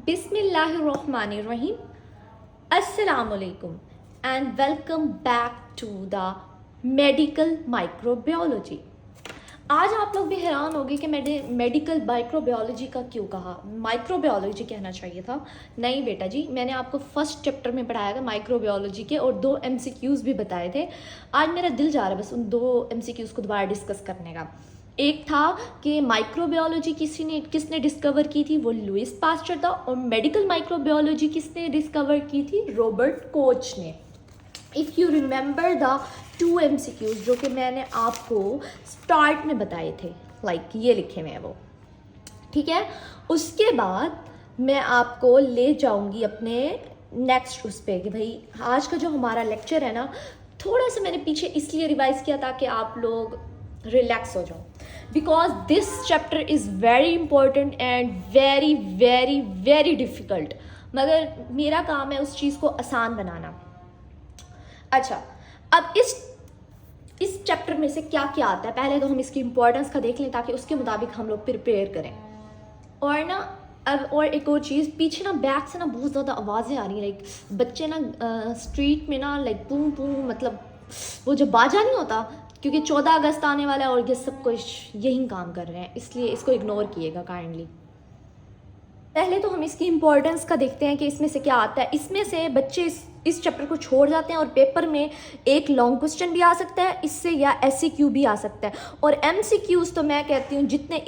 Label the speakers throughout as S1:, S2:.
S1: बिस्मिल्लाहिर्रहमानिर्रहीम। अस्सलामुअलैकुम and welcome back to the medical microbiology. आज आप लोग भी हैरान होंगे कि मैंने मेडिकल माइक्रोबायोलॉजी का क्यों कहा, माइक्रोबायोलॉजी कहना चाहिए था। नहीं बेटा जी, मैंने आपको फर्स्ट चैप्टर में पढ़ाया था माइक्रोबायोलॉजी के और 2 MCQs भी बताए थे। आज मेरा दिल जा रहा है बस उन 2 MCQs को दोबारा डिस्कस करने का। एक था कि माइक्रोबायोलॉजी किसने डिस्कवर की थी, वो लुइस पास्चर था, और मेडिकल माइक्रोबायोलॉजी किसने डिस्कवर की थी, रॉबर्ट कोच ने। If you remember the 2 MCQs जो कि मैंने आपको स्टार्ट में बताए थे, लाइक ये लिखे हुए हैं वो, ठीक है। उसके बाद मैं आपको ले जाऊंगी अपने नेक्स्ट उस पर कि भाई आज का जो हमारा लेक्चर है ना, थोड़ा सा मैंने पीछे इसलिए रिवाइज किया ताकि आप लोग रिलैक्स हो जाओ, because this chapter is very important and very very very difficult, मगर मेरा काम है उस चीज़ को आसान बनाना। अच्छा, अब इस चैप्टर में से क्या क्या आता है, पहले तो हम इसकी इंपॉर्टेंस का देख लें ताकि उसके मुताबिक हम लोग प्रिपेयर करें। और ना अब और एक और चीज़, पीछे ना बैक से ना बहुत ज़्यादा आवाज़ें आ रही हैं, लाइक बच्चे ना स्ट्रीट में ना लाइक बूम बूम, मतलब वो जो बाजा नहीं होता, क्योंकि 14 अगस्त आने वाला है और ये सब कुछ यही काम कर रहे हैं, इसलिए इसको इग्नोर किएगा काइंडली। पहले तो हम इसकी इम्पोर्टेंस का देखते हैं कि इसमें से क्या आता है। इसमें से बच्चे इस चैप्टर को छोड़ जाते हैं और पेपर में एक लॉन्ग क्वेश्चन भी आ सकता है इससे, या SCQ भी आ सकता है। और MCQs तो मैं कहती हूँ जितने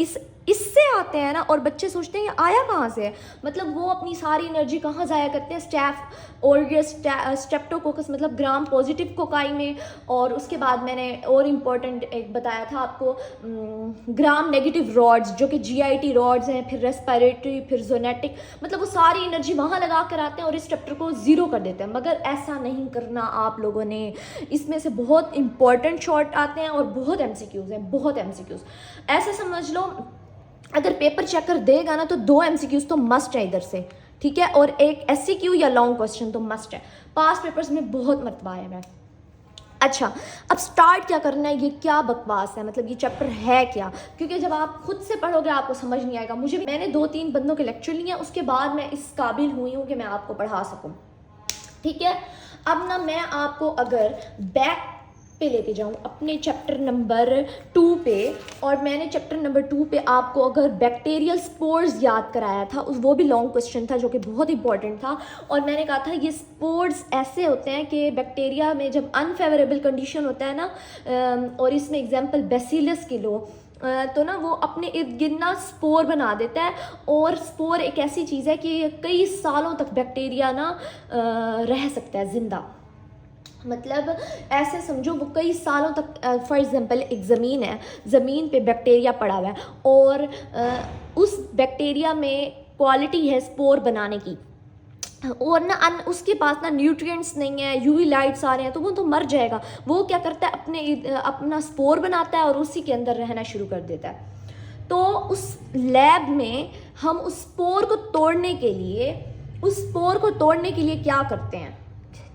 S1: इससे आते हैं ना, और बच्चे सोचते हैं ये आया कहाँ से है, मतलब वो अपनी सारी एनर्जी कहाँ ज़ाया करते हैं, स्टैफ और ये स्ट्रेप्टोकोकस मतलब ग्राम पॉजिटिव कोकाई में। और उसके बाद मैंने और इम्पॉर्टेंट एक बताया था आपको, ग्राम नेगेटिव रॉड्स जो कि GIT रॉड्स हैं, फिर रेस्पिरेटरी, फिर जोनेटिक, मतलब वो सारी एनर्जी वहाँ लगा कर आते हैं और इस चैप्टर को ज़ीरो कर देते हैं। मगर ऐसा नहीं करना आप लोगों ने, इसमें से बहुत इंपॉर्टेंट शॉर्ट आते हैं और बहुत MCQs हैं, बहुत MCQs। ऐसे समझ लो अगर पेपर चेकर देगा ना तो 2 MCQs तो मस्ट है इधर से, ठीक है, और एक SCQ या लॉन्ग क्वेश्चन तो मस्ट है। पास पेपर्स में बहुत मरतबा आया है। अच्छा, अब स्टार्ट क्या करना है, ये क्या बकवास है, मतलब ये चैप्टर है क्या, क्योंकि जब आप खुद से पढ़ोगे आपको समझ नहीं आएगा। मैंने 2-3 बंदों के लेक्चर लिए हैं, उसके बाद मैं इस काबिल हुई हूँ कि मैं आपको पढ़ा सकूँ, ठीक है। अब ना मैं आपको अगर बैक पे लेके जाऊँ अपने चैप्टर नंबर 2 पे, और मैंने चैप्टर नंबर 2 पे आपको अगर बैक्टीरियल स्पोर्स याद कराया था, वो भी लॉन्ग क्वेश्चन था जो कि बहुत इंपॉर्टेंट था। और मैंने कहा था ये स्पोर्स ऐसे होते हैं कि बैक्टीरिया में जब अनफेवरेबल कंडीशन होता है ना, और इसमें एग्जांपल बेसिलस की लो, तो ना वो अपने इर्द गिर्द ना स्पोर बना देता है। और स्पोर एक ऐसी चीज़ है कि कई सालों तक बैक्टीरिया ना रह सकता है ज़िंदा, मतलब ऐसे समझो वो कई सालों तक, फॉर एग्जांपल एक ज़मीन है, ज़मीन पे बैक्टीरिया पड़ा हुआ है और उस बैक्टीरिया में क्वालिटी है स्पोर बनाने की, और ना उसके पास ना न्यूट्रिएंट्स नहीं है, UV लाइट्स आ रहे हैं, तो वो तो मर जाएगा। वो क्या करता है, अपना स्पोर बनाता है और उसी के अंदर रहना शुरू कर देता है। तो उस लैब में हम उस स्पोर को तोड़ने के लिए क्या करते हैं,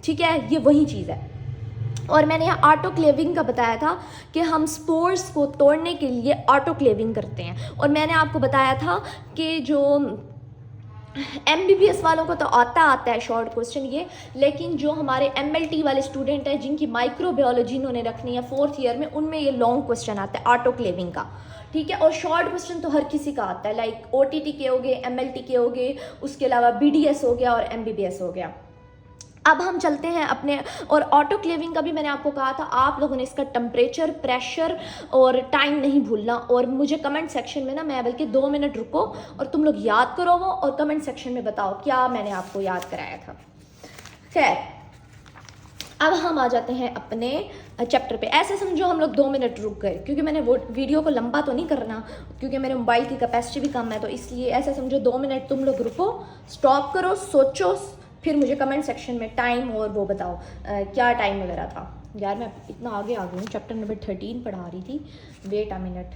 S1: ठीक है, ये वही चीज़ है। और मैंने यहाँ ऑटोक्लेविंग का बताया था कि हम स्पोर्स को तोड़ने के लिए ऑटोक्लेविंग करते हैं। और मैंने आपको बताया था कि जो MBBS वालों को तो आता है शॉर्ट क्वेश्चन ये, लेकिन जो हमारे MLT वाले स्टूडेंट हैं जिनकी माइक्रोबायोलॉजी इन्होंने रखनी है 4th ईयर में, उनमें ये लॉन्ग क्वेश्चन आता है ऑटोक्लेविंग का, ठीक है। और शॉर्ट क्वेश्चन तो हर किसी का आता है, लाइक OTT के हो गए, MLT के हो गए, उसके अलावा BDS हो गया और MBBS हो गया। अब हम चलते हैं अपने, और ऑटोक्लेविंग का भी मैंने आपको कहा था, आप लोगों ने इसका टेम्परेचर, प्रेशर और टाइम नहीं भूलना। और मुझे कमेंट सेक्शन में ना, मैं बल्कि 2 मिनट रुको और तुम लोग याद करो वो, और कमेंट सेक्शन में बताओ क्या मैंने आपको याद कराया था। खैर, अब हम आ जाते हैं अपने चैप्टर पे। ऐसे समझो हम लोग 2 मिनट रुक गए, क्योंकि मैंने वो वीडियो को लंबा तो नहीं करना, क्योंकि मेरे मोबाइल की कैपेसिटी भी कम है, तो इसलिए ऐसे समझो 2 मिनट तुम लोग रुको, स्टॉप करो, सोचो, फिर मुझे कमेंट सेक्शन में टाइम और वो बताओ क्या टाइम वगैरह था। यार मैं इतना आगे आ गई हूँ, चैप्टर नंबर 13 पढ़ा रही थी। वेट अ मिनट,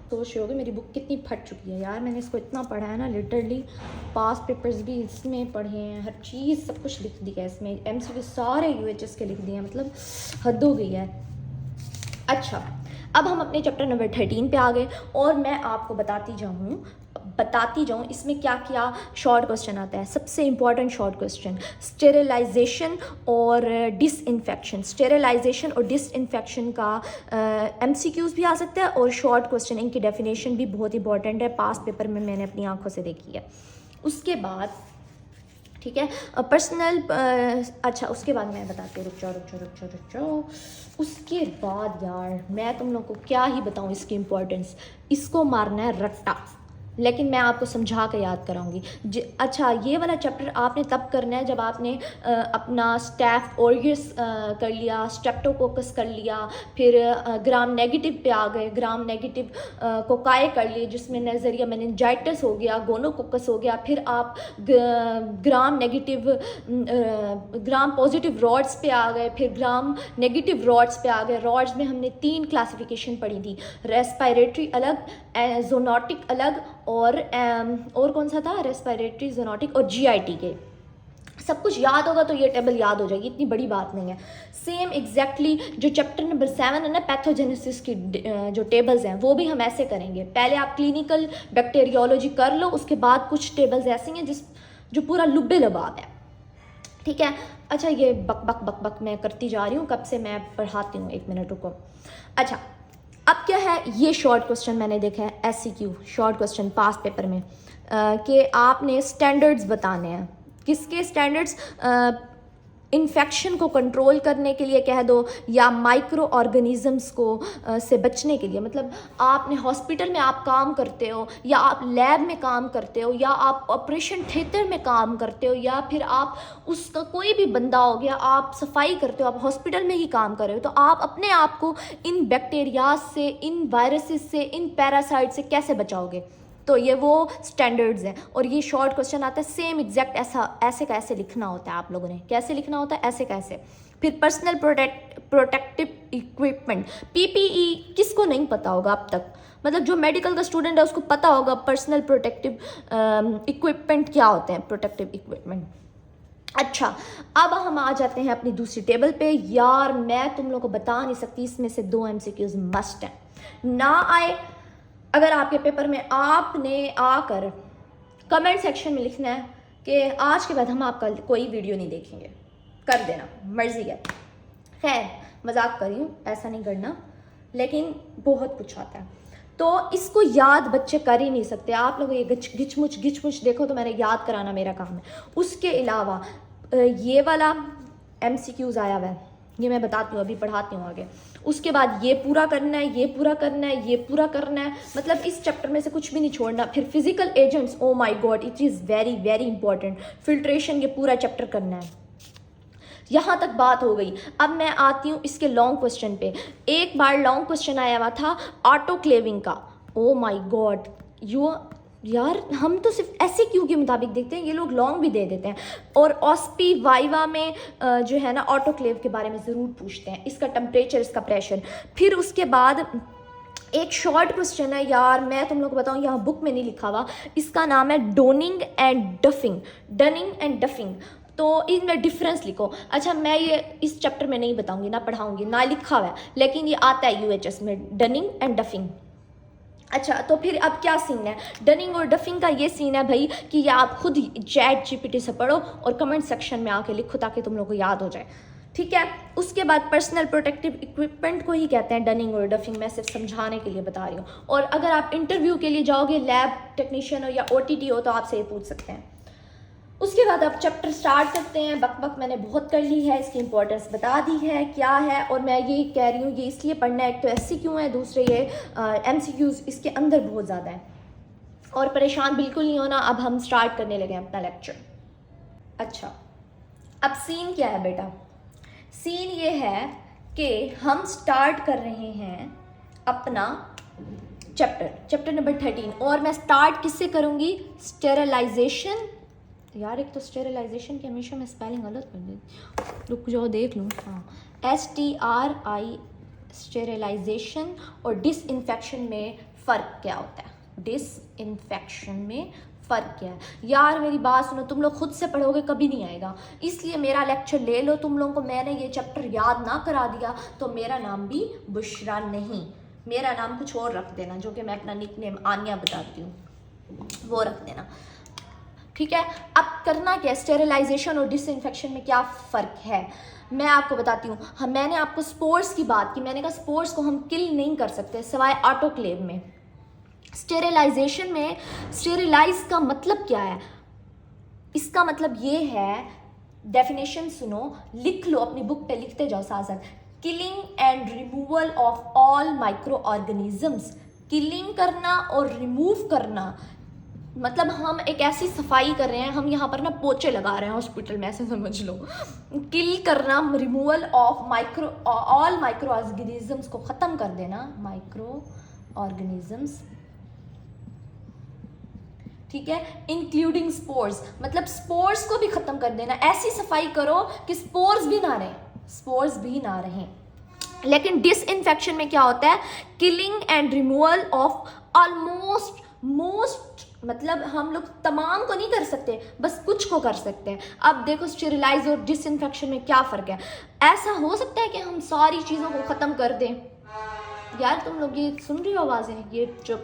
S1: सोच रहे होगे मेरी बुक कितनी फट चुकी है। यार मैंने इसको इतना पढ़ा है ना, लिटरली पास पेपर्स भी इसमें पढ़े हैं, हर चीज़ सब कुछ लिख दिया है इसमें, MCQ सारे UHS के लिख दिए हैं, मतलब हद हो गई है। अच्छा, अब हम अपने चैप्टर नंबर 13 पे आ गए और मैं आपको बताती जाऊँ इसमें क्या क्या शॉर्ट क्वेश्चन आता है। सबसे इम्पॉर्टेंट शॉर्ट क्वेश्चन स्टेरिलाइजेशन और डिसइंफेक्शन। स्टेरिलाइजेशन और डिसइंफेक्शन का MCQs भी आ सकता है और शॉर्ट क्वेश्चन इनकी डेफिनेशन भी बहुत इंपॉर्टेंट है, पास्ट पेपर में मैंने अपनी आंखों से देखी है। उसके बाद ठीक है पर्सनल अच्छा उसके बाद मैं बताती हूँ, रुक जाओ। उसके बाद यार मैं तुम लोग को क्या ही बताऊँ इसकी इम्पोर्टेंस। इसको मारना है रट्टा, लेकिन मैं आपको समझा के याद कराऊंगी। अच्छा ये वाला चैप्टर आपने तब करना है जब आपने अपना स्टैफ ऑरियस कर लिया, स्ट्रेप्टोकोकस कर लिया, फिर ग्राम नेगेटिव पे आ गए, ग्राम नेगेटिव कोकाए कर लिए जिसमें नज़रिया मेनिंजाइटिस हो गया, गोनोकोकस हो गया, फिर आप gram negative gram positive rods पे आ गए, फिर ग्राम नेगेटिव रॉड्स पे आ गए। रॉड्स में हमने 3 क्लासिफिकेशन पढ़ी थी, रेस्पिरेटरी अलग, जोनोटिक अलग और कौन सा था, रेस्पिरेटरी, जोनोटिक और GIT के। सब कुछ याद होगा तो ये टेबल याद हो जाएगी, इतनी बड़ी बात नहीं है। सेम एग्जैक्टली जो चैप्टर नंबर 7 है ना पैथोजेनेसिस की जो टेबल्स हैं वो भी हम ऐसे करेंगे। पहले आप क्लिनिकल बैक्टीरियोलॉजी कर लो, उसके बाद कुछ टेबल्स ऐसी हैं जो पूरा लुब्बे लबाब है, ठीक है। अच्छा ये बक बक बक बक मैं करती जा रही हूँ, कब से मैं पढ़ाती हूँ, 1 मिनट रुको। अच्छा अब क्या है, ये शॉर्ट क्वेश्चन मैंने देखा है SCQ short question past paper में कि आपने स्टैंडर्ड्स बताने हैं। किसके स्टैंडर्ड्स? इन्फेक्शन को कंट्रोल करने के लिए कह दो, या माइक्रो ऑर्गेनिजम्स को से बचने के लिए। मतलब आपने हॉस्पिटल में आप काम करते हो, या आप लैब में काम करते हो, या आप ऑपरेशन थिएटर में काम करते हो, या फिर आप उसका कोई भी बंदा हो गया, आप सफाई करते हो, आप हॉस्पिटल में ही काम कर रहे हो, तो आप अपने आप को इन बैक्टीरिया से, इन वायरसेस से, इन पैरासाइट से कैसे बचाओगे। तो ये वो स्टैंडर्ड्स हैं और ये शॉर्ट क्वेश्चन आता है सेम एग्जैक्ट ऐसे का ऐसे लिखना होता है। आप लोगों ने कैसे लिखना होता है, ऐसे कैसे। फिर पर्सनल प्रोटेक्टिव इक्विपमेंट PPE किसको नहीं पता होगा अब तक, मतलब जो मेडिकल का स्टूडेंट है उसको पता होगा पर्सनल प्रोटेक्टिव इक्विपमेंट क्या होते हैं, प्रोटेक्टिव इक्विपमेंट। अच्छा अब हम आ जाते हैं अपनी दूसरी टेबल पे। यार मैं तुम लोगों को बता नहीं सकती, इसमें से 2 MCQs मस्ट हैं। ना आए अगर आपके पेपर में, आपने आकर कमेंट सेक्शन में लिखना है कि आज के बाद हम आपका कोई वीडियो नहीं देखेंगे, कर देना, मर्जी है। खैर मजाक कर रही हूँ, ऐसा नहीं करना, लेकिन बहुत कुछ आता है तो इसको याद बच्चे कर ही नहीं सकते। आप लोग ये घिचमुच देखो तो मैंने याद कराना मेरा काम है। उसके अलावा ये वाला MCQs आया हुआ है, ये मैं बताती हूँ, अभी पढ़ाती हूँ आगे। उसके बाद ये पूरा करना है, ये पूरा करना है, ये पूरा करना है, मतलब इस चैप्टर में से कुछ भी नहीं छोड़ना। फिर physical agents, oh my God it is very very important. Filtration ये पूरा चैप्टर करना है। यहाँ तक बात हो गई। अब मैं आती हूँ इसके लॉन्ग क्वेश्चन पे। एक बार लॉन्ग क्वेश्चन आया हुआ था ऑटोक्लेविंग का। ओ माय गॉड यार हम तो सिर्फ SCQ के मुताबिक देखते हैं, ये लोग लॉन्ग भी दे देते हैं। और ऑस्पी वाइवा में जो है ना ऑटोक्लेव के बारे में ज़रूर पूछते हैं, इसका टेम्परेचर, इसका प्रेशर। फिर उसके बाद एक शॉर्ट क्वेश्चन है यार, मैं तुम लोग को बताऊँ, यहाँ बुक में नहीं लिखा हुआ, इसका नाम है डोनिंग एंड डफिंग। तो इनमें डिफरेंस लिखो। अच्छा मैं ये इस चैप्टर में नहीं बताऊंगी, ना पढ़ाऊंगी, ना लिखा हुआ है, लेकिन ये आता है UHS में, डनिंग एंड डफिंग। अच्छा तो फिर अब क्या सीन है, डनिंग और डफिंग का ये सीन है भाई कि ये आप खुद ChatGPT से पढ़ो और कमेंट सेक्शन में आके लिखो ताकि तुम लोग को याद हो जाए, ठीक है। उसके बाद पर्सनल प्रोटेक्टिव इक्विपमेंट को ही कहते हैं डनिंग और डफिंग, मैं सिर्फ समझाने के लिए बता रही हूँ। और अगर आप इंटरव्यू के लिए जाओगे, लैब टेक्नीशियन हो या OTT हो, तो आपसे ये पूछ सकते हैं। उसके बाद आप चैप्टर स्टार्ट करते हैं। बक मैंने बहुत कर ली है, इसकी इंपॉर्टेंस बता दी है क्या है, और मैं ये कह रही हूँ ये इसलिए पढ़ना है, एक तो SCQ है, दूसरे ये MCQs इसके अंदर बहुत ज़्यादा है। और परेशान बिल्कुल नहीं होना, अब हम स्टार्ट करने लगे अपना लेक्चर। अच्छा अब सीन क्या है बेटा, सीन ये है कि हम स्टार्ट कर रहे हैं अपना चैप्टर नंबर 13, और मैं स्टार्ट किससे करूँगी, स्टेरिलाइजेशन। यार एक तो स्टेरिलाइजेशन की हमेशा मैं स्पेलिंग गलत कर देती, रुक जाओ देख लूँ। हाँ STRI स्टेरिलाइजेशन और डिसइंफेक्शन में फ़र्क क्या होता है, डिसइंफेक्शन में फ़र्क क्या है। यार मेरी बात सुनो, तुम लोग खुद से पढ़ोगे कभी नहीं आएगा, इसलिए मेरा लेक्चर ले लो। तुम लोगों को मैंने ये चैप्टर याद ना करा दिया तो मेरा नाम भी बुशरा नहीं, मेरा नाम कुछ और रख देना, जो कि मैं अपना निक नेम आनिया बताती हूँ, वो रख देना, ठीक है। अब करना क्या, स्टेरिलाइजेशन और डिसइंफेक्शन में क्या फ़र्क है मैं आपको बताती हूँ। हम मैंने आपको स्पोर्स की बात की, मैंने कहा स्पोर्स को हम किल नहीं कर सकते सिवाय ऑटोक्लेव में। स्टेरिलाइजेशन में स्टेरिलाइज का मतलब क्या है, इसका मतलब ये है, डेफिनेशन सुनो, लिख लो अपनी बुक पे, लिखते जाओ साथ साथ। Killing and removal of all micro organisms. Killing करना और रिमूव करना मतलब हम एक ऐसी सफाई कर रहे हैं, हम यहाँ पर ना पोचे लगा रहे हैं हॉस्पिटल में, ऐसे समझ लो। किल करना, removal of all micro organisms को ख़त्म कर देना, माइक्रो ऑर्गेनिजम्स, ठीक है। इंक्लूडिंग स्पोर्स, मतलब स्पोर्स को भी ख़त्म कर देना, ऐसी सफाई करो कि स्पोर्स भी ना रहें, स्पोर्स भी ना रहें। लेकिन डिसइंफेक्शन में क्या होता है, killing and removal of almost most, मतलब हम लोग तमाम को नहीं कर सकते, बस कुछ को कर सकते हैं। अब देखो स्टेरिलाइज और डिसइंफेक्शन में क्या फ़र्क है। ऐसा हो सकता है कि हम सारी चीज़ों को ख़त्म कर दें। यार तुम लोग ये सुन रही हो आवाज़ें, ये जो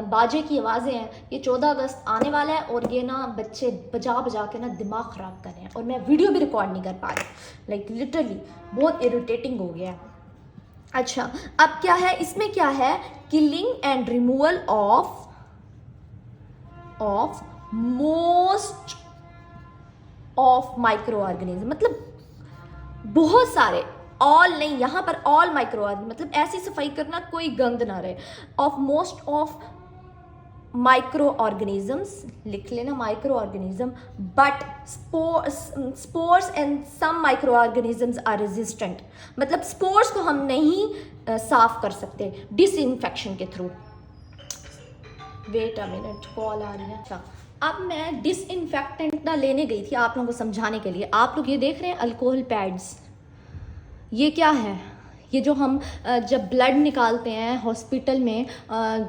S1: बाजे की आवाज़ें हैं, ये 14 अगस्त आने वाला है और ये ना बच्चे बजा बजा के ना दिमाग ख़राब कर रहे हैं, और मैं वीडियो भी रिकॉर्ड नहीं कर पा रही, लाइक लिटरली बहुत इरिटेटिंग हो गया है। अच्छा, अब क्या है इसमें, क्या है, killing and removal of most of micro organism, मतलब बहुत सारे, ऑल नहीं, यहाँ पर ऑल माइक्रो ऑर्गेनिज्म, मतलब ऐसी सफाई करना कोई गंद ना रहे, of most of microorganisms, लिख लेना microorganism, but spores and some microorganisms are resistant, मतलब स्पोर्स को हम नहीं साफ कर सकते डिसइंफेक्शन के थ्रू। वेट अ मिनट, कॉल आ रही है। अच्छा, अब मैं डिसइंफेक्टेंट ना लेने गई थी आप लोगों को समझाने के लिए। आप लोग ये देख रहे हैं अल्कोहल पैड्स, ये क्या है, ये जो हम जब ब्लड निकालते हैं हॉस्पिटल में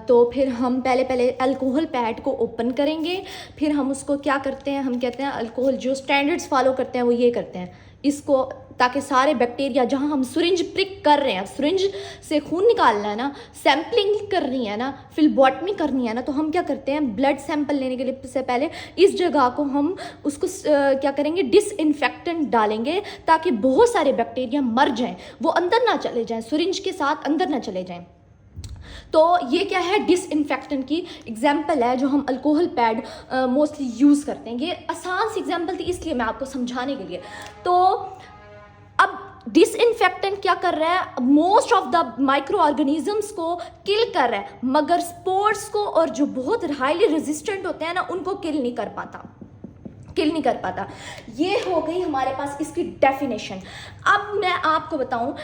S1: तो फिर हम पहले अल्कोहल पैड को ओपन करेंगे, फिर हम उसको क्या करते हैं, हम कहते हैं अल्कोहल, जो स्टैंडर्ड्स फॉलो करते हैं वो ये करते हैं इसको, ताकि सारे बैक्टीरिया, जहाँ हम सिरिंज प्रिक कर रहे हैं, सिरिंज से खून निकालना है ना, सैम्पलिंग करनी है ना, फिलबॉटमी करनी है ना, तो हम क्या करते हैं, ब्लड सैंपल लेने के लिए से पहले इस जगह को हम उसको क्या करेंगे, डिसइंफेक्टेंट डालेंगे, ताकि बहुत सारे बैक्टीरिया मर जाएं, वो अंदर ना चले जाएं, सिरिंज के साथ अंदर ना चले जाएं। तो ये क्या है, डिसइंफेक्टेंट की एग्जाम्पल है जो हम अल्कोहल पैड मोस्टली यूज़ करते हैं। ये आसान सी एग्जाम्पल थी इसलिए मैं आपको समझाने के लिए। तो अब डिसइंफेक्टेंट क्या कर रहा है, most of the micro organisms को किल कर रहा है, मगर स्पोर्स को और जो बहुत हाईली रेजिस्टेंट होते हैं ना, उनको किल नहीं कर पाता। ये हो गई हमारे पास इसकी डेफिनेशन। अब मैं आपको बताऊं,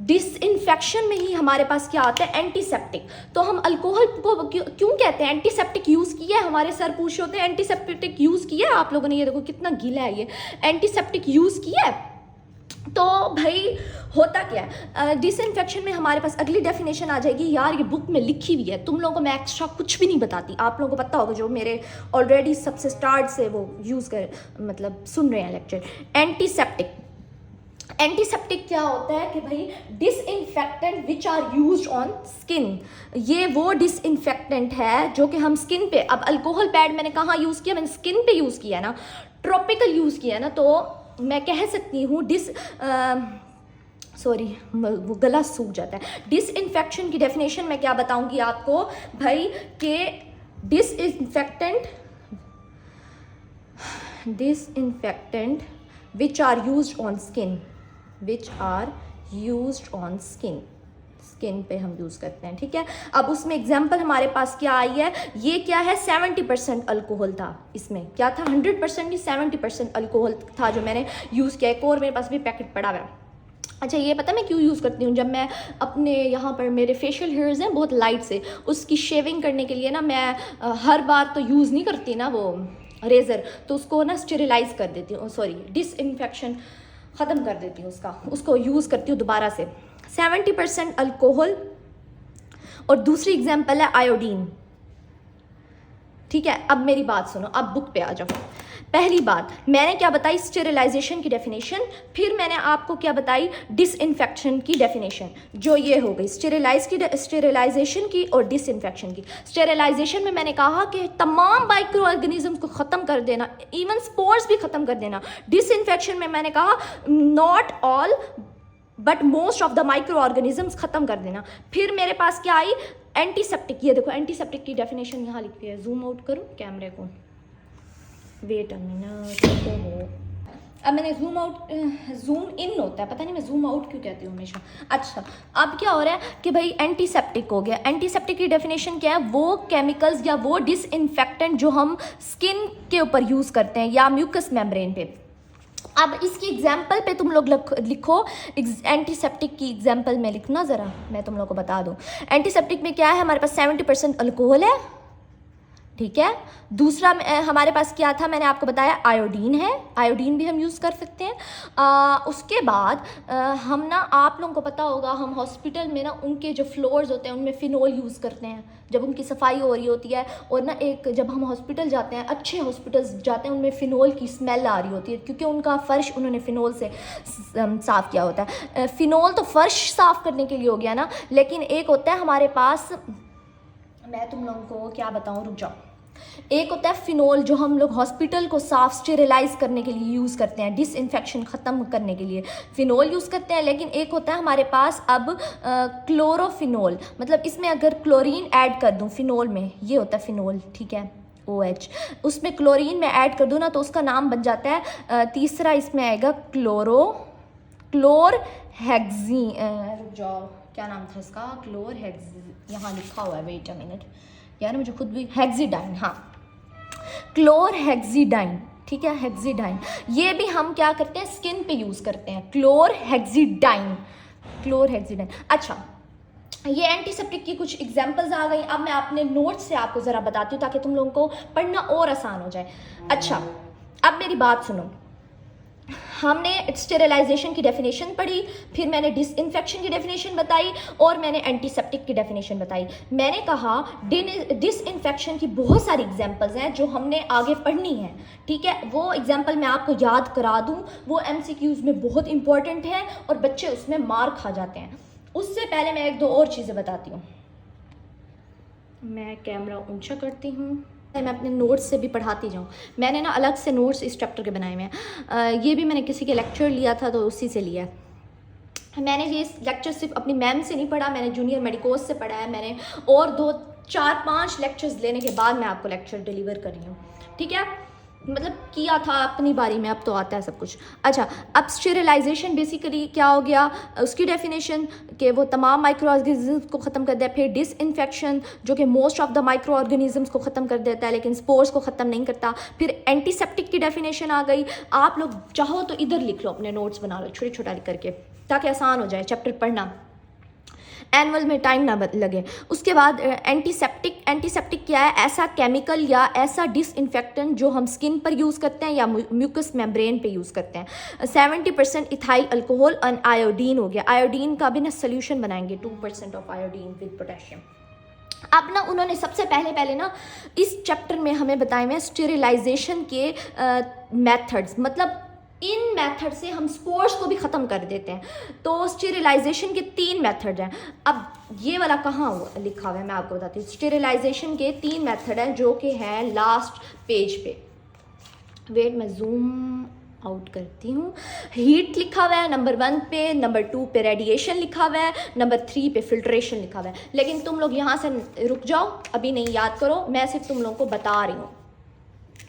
S1: डिसइंफेक्शन में ही हमारे पास क्या आता है, एंटीसेप्टिक। तो हम अल्कोहल को क्यों कहते हैं एंटीसेप्टिक यूज़ किया है, हमारे सर पूछ होते हैं एंटीसेप्टिक यूज़ किया है आप लोगों ने, ये देखो कितना गीला है, ये एंटीसेप्टिक यूज़ किया है। तो भाई होता क्या है, डिसइंफेक्शन में हमारे पास अगली डेफिनेशन आ जाएगी। यार ये बुक में लिखी हुई है, तुम लोगों को मैं एक्स्ट्रा कुछ भी नहीं बताती, आप लोगों को पता होगा जो मेरे ऑलरेडी सबसे स्टार्ट से वो यूज़ कर मतलब सुन रहे हैं लेक्चर। एंटीसेप्टिक क्या होता है कि भाई disinfectant which are used on skin, ये वो डिसइंफेक्टेंट है जो कि हम स्किन पे, अब अल्कोहल पैड मैंने कहाँ यूज़ किया, मैंने स्किन पे यूज़ किया ना, ट्रॉपिकल यूज़ किया ना, तो मैं कह सकती हूँ वो गला सूख जाता है। डिसइंफेक्शन की डेफिनेशन मैं क्या बताऊंगी आपको भाई, कि disinfectant which are used on skin पे हम यूज़ करते हैं, ठीक है। अब उसमें एग्जाम्पल हमारे पास क्या आई है, ये क्या है, 70% अल्कोहल था इसमें, क्या था, 100% नहीं 70% अल्कोहल था जो मैंने यूज़ किया। एक और मेरे पास भी पैकेट पड़ा हुआ है। अच्छा, ये पता मैं क्यों यूज़ करती हूँ, जब मैं अपने यहाँ पर मेरे फेशियल हेयर्स हैं बहुत लाइट से, उसकी शेविंग करने के लिए ना मैं हर बार तो यूज़ नहीं करती ना वो रेज़र, तो उसको ना स्टेरिलाइज कर देती हूँ, डिसइंफेक्शन ख़त्म कर देती हूँ उसको यूज़ करती हूँ दोबारा से। 70% अल्कोहल, और दूसरी एग्जाम्पल है आयोडीन, ठीक है। अब मेरी बात सुनो, अब बुक पे आ जाओ। पहली बात मैंने क्या बताई, स्टेरिलाइजेशन की डेफिनेशन, फिर मैंने आपको क्या बताई, डिसइंफेक्शन की डेफिनेशन, जो ये हो गई स्टेरिलाइजेशन की और डिसइंफेक्शन की। स्टेरिलाइजेशन में मैंने कहा कि तमाम माइक्रो ऑर्गेनिज्म को ख़त्म कर देना, इवन स्पोर्स भी ख़त्म कर देना। डिसइंफेक्शन में मैंने कहा not all but most of the micro organisms ख़त्म कर देना। फिर मेरे पास क्या आई, एंटीसेप्टिक। ये देखो एंटीसेप्टिक की डेफिनेशन यहाँ लिखी है, जूम आउट करूँ कैमरे को, वेट अ मिनट। अब मैंने जूम इन होता है, पता नहीं मैं जूम आउट क्यों कहती हूँ हमेशा। अच्छा, अब क्या हो रहा है कि भाई एंटीसेप्टिक हो गया। एंटीसेप्टिक की डेफिनेशन क्या है, वो केमिकल्स या वो डिसइंफेक्टेंट जो हम स्किन के ऊपर यूज़ करते हैं या म्यूकस मेम्ब्रेन पे। अब इसकी एग्जाम्पल पे तुम लोग लिखो, एंटीसेप्टिक की एग्जाम्पल में लिखना ज़रा, मैं तुम लोग को बता दूँ। एंटीसेप्टिक में क्या है, हमारे पास 70% अल्कोहल है, ठीक है। दूसरा हमारे पास क्या था, मैंने आपको बताया आयोडीन है, आयोडीन भी हम यूज़ कर सकते हैं। उसके बाद हम ना, आप लोगों को पता होगा, हम हॉस्पिटल में ना उनके जो फ्लोर्स होते हैं उनमें फ़िनोल यूज़ करते हैं जब उनकी सफाई हो रही होती है। और ना एक जब हम हॉस्पिटल जाते हैं, अच्छे हॉस्पिटल्स जाते हैं, उनमें फ़िनोल की स्मेल आ रही होती है क्योंकि उनका फ़र्श उन्होंने फ़िनोल से साफ़ किया होता है। फ़िनोल तो फ़र्श साफ़ करने के लिए हो गया ना, लेकिन एक होता है हमारे पास, मैं तुम लोगों को क्या बताऊँ, रुक जाओ। एक होता है फिनोल जो हम लोग हॉस्पिटल को साफ स्टेरिलाइज करने के लिए यूज़ करते हैं, डिसइंफेक्शन ख़त्म करने के लिए फिनोल यूज़ करते हैं। लेकिन एक होता है हमारे पास अब क्लोरोफिनोल, मतलब इसमें अगर क्लोरीन ऐड कर दूं फिनोल में, ये होता है फिनोल, ठीक है, OH, उसमें क्लोरीन में ऐड कर दूं ना तो उसका नाम बन जाता है, तीसरा इसमें आएगा क्लोर हेक्सी, रुक जाओ क्या नाम था इसका, क्लोर हेक्सी, यहाँ लिखा हुआ है, वेट अ मिनट यार मुझे खुद भी, हेक्सीडाइन, हाँ क्लोर हेक्सीडाइन, ठीक है, हेक्सीडाइन। ये भी हम क्या करते हैं, स्किन पे यूज़ करते हैं, क्लोर हेक्सीडाइन। अच्छा, ये एंटीसेप्टिक की कुछ एग्जांपल्स आ गई। अब मैं अपने नोट्स से आपको ज़रा बताती हूँ ताकि तुम लोगों को पढ़ना और आसान हो जाए। अच्छा, अब मेरी बात सुनो, हमने स्टेरिलाइजेशन की डेफिनेशन पढ़ी, फिर मैंने डिसइंफेक्शन की डेफिनेशन बताई और मैंने एंटीसेप्टिक की डेफिनेशन बताई। मैंने कहा डिसइंफेक्शन की बहुत सारी एग्जांपल्स हैं जो हमने आगे पढ़नी है, ठीक है। वो एग्जांपल मैं आपको याद करा दूं, वो MCQs में बहुत इंपॉर्टेंट है और बच्चे उसमें मार खा जाते हैं। उससे पहले मैं एक दो और चीज़ें बताती हूँ। मैं कैमरा ऊंचा करती हूँ, मैं अपने नोट्स से भी पढ़ाती जाऊँ। मैंने ना अलग से नोट्स इस चैप्टर के बनाए हुए हैं। ये भी मैंने किसी के लेक्चर लिया था तो उसी से लिया है। मैंने ये लेक्चर सिर्फ अपनी मैम से नहीं पढ़ा, मैंने जूनियर मेडिकोस से पढ़ा है मैंने, और 2 4 5 लेक्चर्स लेने के बाद मैं आपको लेक्चर डिलीवर कर रही हूँ, ठीक है। मतलब किया था अपनी बारी में, अब तो आता है सब कुछ। अच्छा, अब स्टेरिलाइजेशन बेसिकली क्या हो गया, उसकी डेफिनेशन कि वो तमाम माइक्रो ऑर्गेनिजम्स को ख़त्म कर दिया। फिर डिसइंफेक्शन जो कि most of the micro organisms को ख़त्म कर देता है लेकिन स्पोर्स को ख़त्म नहीं करता। फिर एंटीसेप्टिक की डेफिनेशन आ गई। आप लोग चाहो तो इधर लिख लो, अपने नोट्स बना लो छोटा छोटा लिख करके ताकि आसान हो जाए चैप्टर पढ़ना, एनुअल में टाइम ना लगे। उसके बाद एंटीसेप्टिक क्या है, ऐसा केमिकल या ऐसा डिसइंफेक्टेंट जो हम स्किन पर यूज़ करते हैं या म्यूकस मेम्ब्रेन पे यूज़ करते हैं। 70% इथाइल अल्कोहल और आयोडीन हो गया। आयोडीन का भी ना सोल्यूशन बनाएंगे, 2% ऑफ आयोडीन विद पोटेशियम। अब ना उन्होंने सबसे पहले ना इस चैप्टर में हमें बताए हुए स्टेरिलाइजेशन के मेथड्स, मतलब इन मेथड से हम स्पोर्स को भी ख़त्म कर देते हैं। तो स्टेरिलाइजेशन के 3 मेथड हैं। अब ये वाला कहाँ लिखा हुआ है मैं आपको बताती हूँ। स्टेरिलाइजेशन के 3 मेथड हैं जो कि हैं लास्ट पेज पे। वेट, मैं जूम आउट करती हूँ। हीट लिखा हुआ है नंबर 1 पे, नंबर 2 पे रेडिएशन लिखा हुआ है, नंबर 3 पे फिल्ट्रेशन लिखा हुआ है। लेकिन तुम लोग यहाँ से रुक जाओ, अभी नहीं याद करो, मैं सिर्फ तुम लोगों को बता रही हूँ।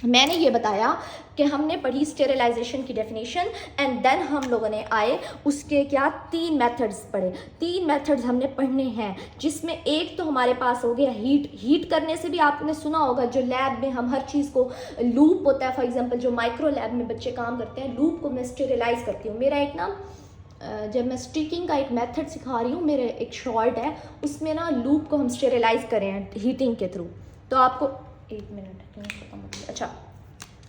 S1: मैंने ये बताया कि हमने पढ़ी स्टेरिलाइजेशन की डेफिनेशन एंड देन हम लोगों ने आए उसके क्या 3 मेथड्स पढ़े। 3 मेथड्स हमने पढ़ने हैं, जिसमें एक तो हमारे पास हो गया हीट करने से भी आपने सुना होगा, जो लैब में हम हर चीज़ को लूप होता है, फॉर एग्जांपल जो माइक्रो लैब में बच्चे काम करते हैं, लूप को मैं स्टेरिलाइज करती हूँ। मेरा एक ना जब मैं स्टिकिंग का एक मेथड सिखा रही हूँ, मेरे एक शॉर्ट है उसमें ना लूप को हम स्टेरिलाइज करें हैं हीटिंग के थ्रू। तो आपको 1 मिनट खत्म हो गया। अच्छा,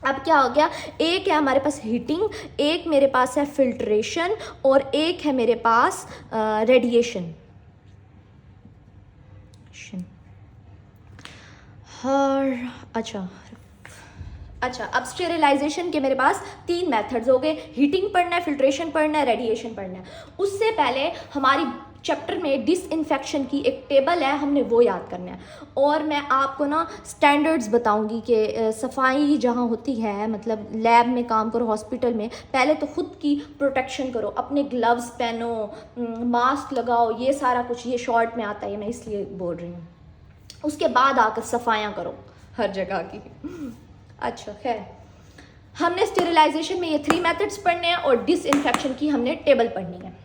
S1: अब क्या हो गया, एक है हमारे पास हीटिंग, एक मेरे पास है फिल्ट्रेशन और एक है मेरे पास रेडिएशन। और अच्छा, अच्छा, अब स्टेरिलाइजेशन के मेरे पास 3 मेथड्स हो गए, हीटिंग पढ़ना है, फिल्ट्रेशन पढ़ना है, रेडिएशन पढ़ना है। उससे पहले हमारी चैप्टर में डिसइंफेक्शन की एक टेबल है, हमने वो याद करना है। और मैं आपको ना स्टैंडर्ड्स बताऊंगी कि सफाई जहाँ होती है, मतलब लैब में काम करो, हॉस्पिटल में, पहले तो ख़ुद की प्रोटेक्शन करो, अपने ग्लव्स पहनो, मास्क लगाओ, ये सारा कुछ ये शॉर्ट में आता है, मैं इसलिए बोल रही हूँ। उसके बाद आकर सफाइयाँ करो हर जगह की। अच्छा खैर, हमने स्टेरिलाइजेशन में ये 3 मेथड्स पढ़ने हैं और डिसइंफेक्शन की हमने टेबल पढ़नी है।